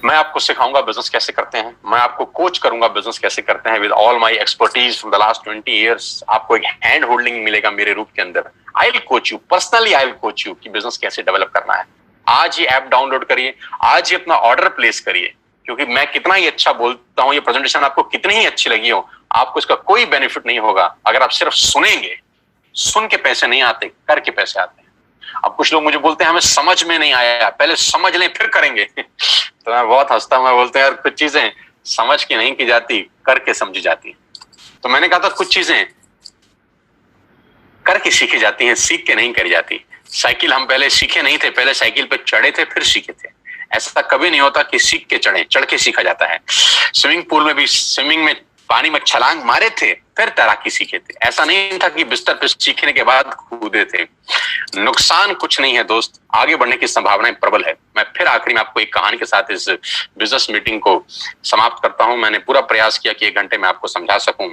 Speaker 1: मैं आपको सिखाऊंगा बिजनेस कैसे करते हैं, मैं आपको कोच करूंगा बिजनेस कैसे करते हैं with all my expertise from the last 20 years. आपको एक हैंड होल्डिंग मिलेगा मेरे रूप के अंदर। I will coach you personally, I will coach you कि बिजनेस कैसे डेवलप करना है। आज ही ऐप डाउनलोड करिए, आज ही अपना ऑर्डर प्लेस करिए, क्योंकि मैं कितना ही अच्छा बोलता हूं, ये प्रेजेंटेशन आपको कितनी ही अच्छी लगी हो, आपको इसका कोई बेनिफिट नहीं होगा अगर आप सिर्फ सुनेंगे। सुन के पैसे नहीं आते, करके पैसे आते हैं। अब कुछ लोग मुझे बोलते हैं हमें समझ में नहीं आया, पहले समझ लें फिर करेंगे। तो मैं बहुत हंसता हूं, मैं बोलते हैं यार कुछ चीजें समझ के नहीं की जाती, करके समझी जाती। तो मैंने कहा था कुछ चीजें करके सीखी जाती हैं, सीख के नहीं करी जाती। साइकिल हम पहले सीखे नहीं थे, पहले साइकिल पे चढ़े थे फिर सीखे थे। ऐसा कभी नहीं होता कि सीख के चढ़े, चढ़ के सीखा जाता है। स्विमिंग पूल में भी स्विमिंग में पानी में छलांग मारे थे फिर तैराकी सीखे थे। ऐसा नहीं था कि बिस्तर पे सीखने के बाद कूदे थे। नुकसान कुछ नहीं है दोस्त, आगे बढ़ने की संभावनाएं प्रबल है। मैं फिर आखिरी में आपको एक कहानी के साथ इस बिजनेस मीटिंग को समाप्त करता हूं। मैंने पूरा प्रयास किया कि 1 घंटे में आपको समझा सकूं,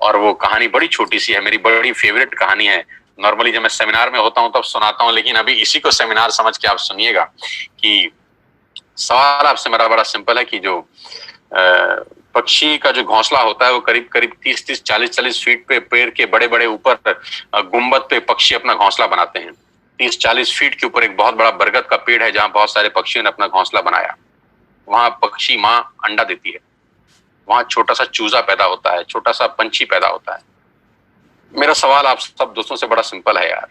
Speaker 1: और वो कहानी बड़ी छोटी सी है, मेरी बड़ी फेवरेट कहानी है। नॉर्मली जब मैं सेमिनार में होता हूं तब सुनाता हूं, लेकिन अभी इसी को सेमिनार समझ के आप सुनिएगा। कि सवाल आपसे मेरा बड़ा सिंपल है कि जो पक्षी का जो घोंसला होता है वो करीब करीब 30-30, 40-40 फीट पे पेड़ के बड़े बड़े ऊपर गुंबद पे पक्षी अपना घोंसला बनाते हैं। 30-40 फीट के ऊपर एक बहुत बड़ा बरगद का पेड़ है जहां बहुत सारे पक्षियों ने अपना घोंसला बनाया। वहां पक्षी माँ अंडा देती है, वहां छोटा सा चूजा पैदा होता है, छोटा सा पंछी पैदा होता है। मेरा सवाल आप सब दोस्तों से बड़ा सिंपल है यार,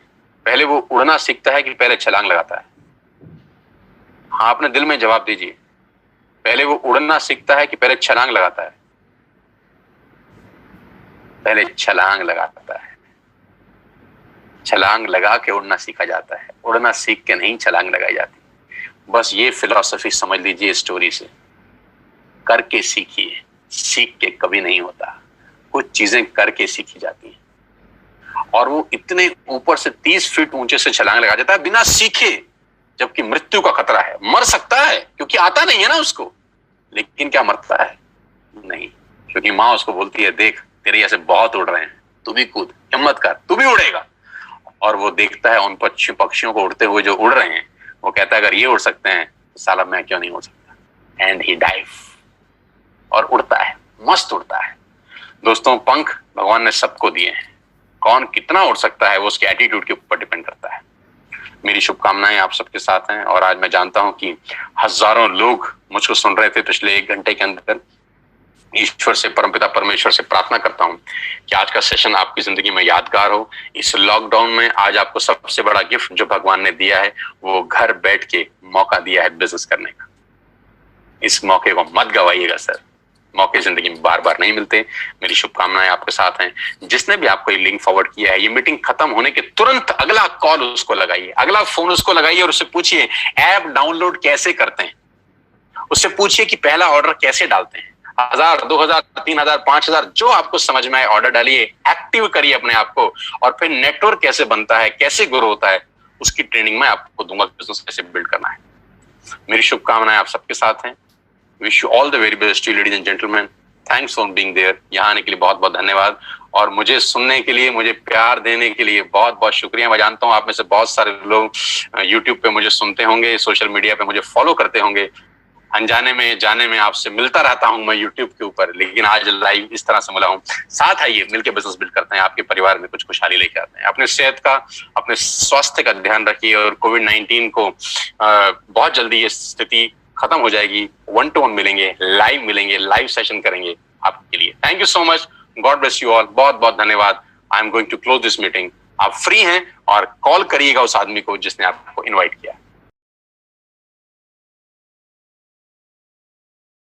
Speaker 1: पहले वो उड़ना सीखता है कि पहले छलांग लगाता है? हाँ, अपने दिल में जवाब दीजिए, पहले वो उड़ना सीखता है कि पहले छलांग लगाता है? पहले छलांग लगाता है। छलांग लगा के उड़ना सीखा जाता है, उड़ना सीख के नहीं छलांग लगाई जाती। बस ये फिलॉसफी समझ लीजिए स्टोरी से। करके सीखिए, सीख के कभी नहीं होता। कुछ चीजें करके सीखी जाती हैं, और वो इतने ऊपर से 30 फीट ऊंचे से छलांग लगा जाता है बिना सीखे, जबकि मृत्यु का खतरा है। मर सकता है क्योंकि आता नहीं है ना उसको, लेकिन क्या मरता है? नहीं, क्योंकि माँ उसको बोलती है देख तेरे जैसे बहुत उड़ रहे हैं, तू भी कूद, हिम्मत कर, तू भी उड़ेगा। और वो देखता है उन पक्षियों को उड़ते हुए जो उड़ रहे हैं, वो कहता है अगर ये उड़ सकते हैं तो साला मैं क्यों नहीं उड़ सकता। एंड ही डाइव, और उड़ता है, मस्त उड़ता है। दोस्तों, पंख भगवान ने सबको दिए हैं, कौन कितना उड़ सकता है वो उसके एटीट्यूड के ऊपर डिपेंड करता है। मेरी शुभकामनाएं आप सबके साथ हैं, और आज मैं जानता हूं कि हजारों लोग मुझको सुन रहे थे पिछले 1 घंटे के अंदर। ईश्वर से, परमपिता परमेश्वर से प्रार्थना करता हूं कि आज का सेशन आपकी जिंदगी में यादगार हो। इस लॉकडाउन में आज आपको सबसे बड़ा गिफ्ट जो भगवान ने दिया है, वो घर बैठ के मौका दिया है बिजनेस करने का। इस मौके को मत गवाइएगा सर, मौके जिंदगी में बार बार नहीं मिलते। मेरी शुभकामनाएं आपके साथ हैं। जिसने भी आपको ये लिंक फॉरवर्ड किया है, ये मीटिंग खत्म होने के तुरंत अगला कॉल उसको लगाइए, अगला फोन उसको लगाइए, और उससे पूछिए ऐप डाउनलोड कैसे करते हैं। उससे पूछिए कि पहला ऑर्डर कैसे डालते हैं। 1000, 2000, 3000, 5000 जो आपको समझ में आए ऑर्डर डालिए, एक्टिव करिए अपने आप को, और फिर नेटवर्क कैसे बनता है, कैसे ग्रो होता है, उसकी ट्रेनिंग मैं आपको दूंगा, बिजनेस कैसे बिल्ड करना है। मेरी शुभकामनाएं आप सबके साथ हैं। Wish you all the very best ladies and gentleman. Thanks for being there. यहाँ आने के लिए बहुत बहुत धन्यवाद, और मुझे सुनने के लिए, मुझे प्यार देने के लिए बहुत बहुत शुक्रिया। मैं जानता हूँ आप में से बहुत सारे लोग यूट्यूब पे मुझे सुनते होंगे, सोशल मीडिया पे मुझे फॉलो करते होंगे। अनजाने में जाने में आपसे मिलता रहता हूं मैं यूट्यूब के ऊपर, लेकिन आज लाइव इस तरह से मिला हूं। साथ आइए, मिलकर बिजनेस बिल्ड करते हैं, आपके परिवार में कुछ खुशहाली लेके आते हैं। अपने सेहत का, अपने स्वास्थ्य का ध्यान रखिए, और कोविड-19 को बहुत जल्दी ये स्थिति खत्म हो जाएगी। 1-to-1 मिलेंगे, लाइव सेशन करेंगे आपके लिए। Thank you so much, god bless you all. बहुत बहुत धन्यवाद। I am going to close this meeting. आप फ्री हैं और कॉल करिएगा उस आदमी को जिसने आपको इन्वाइट किया।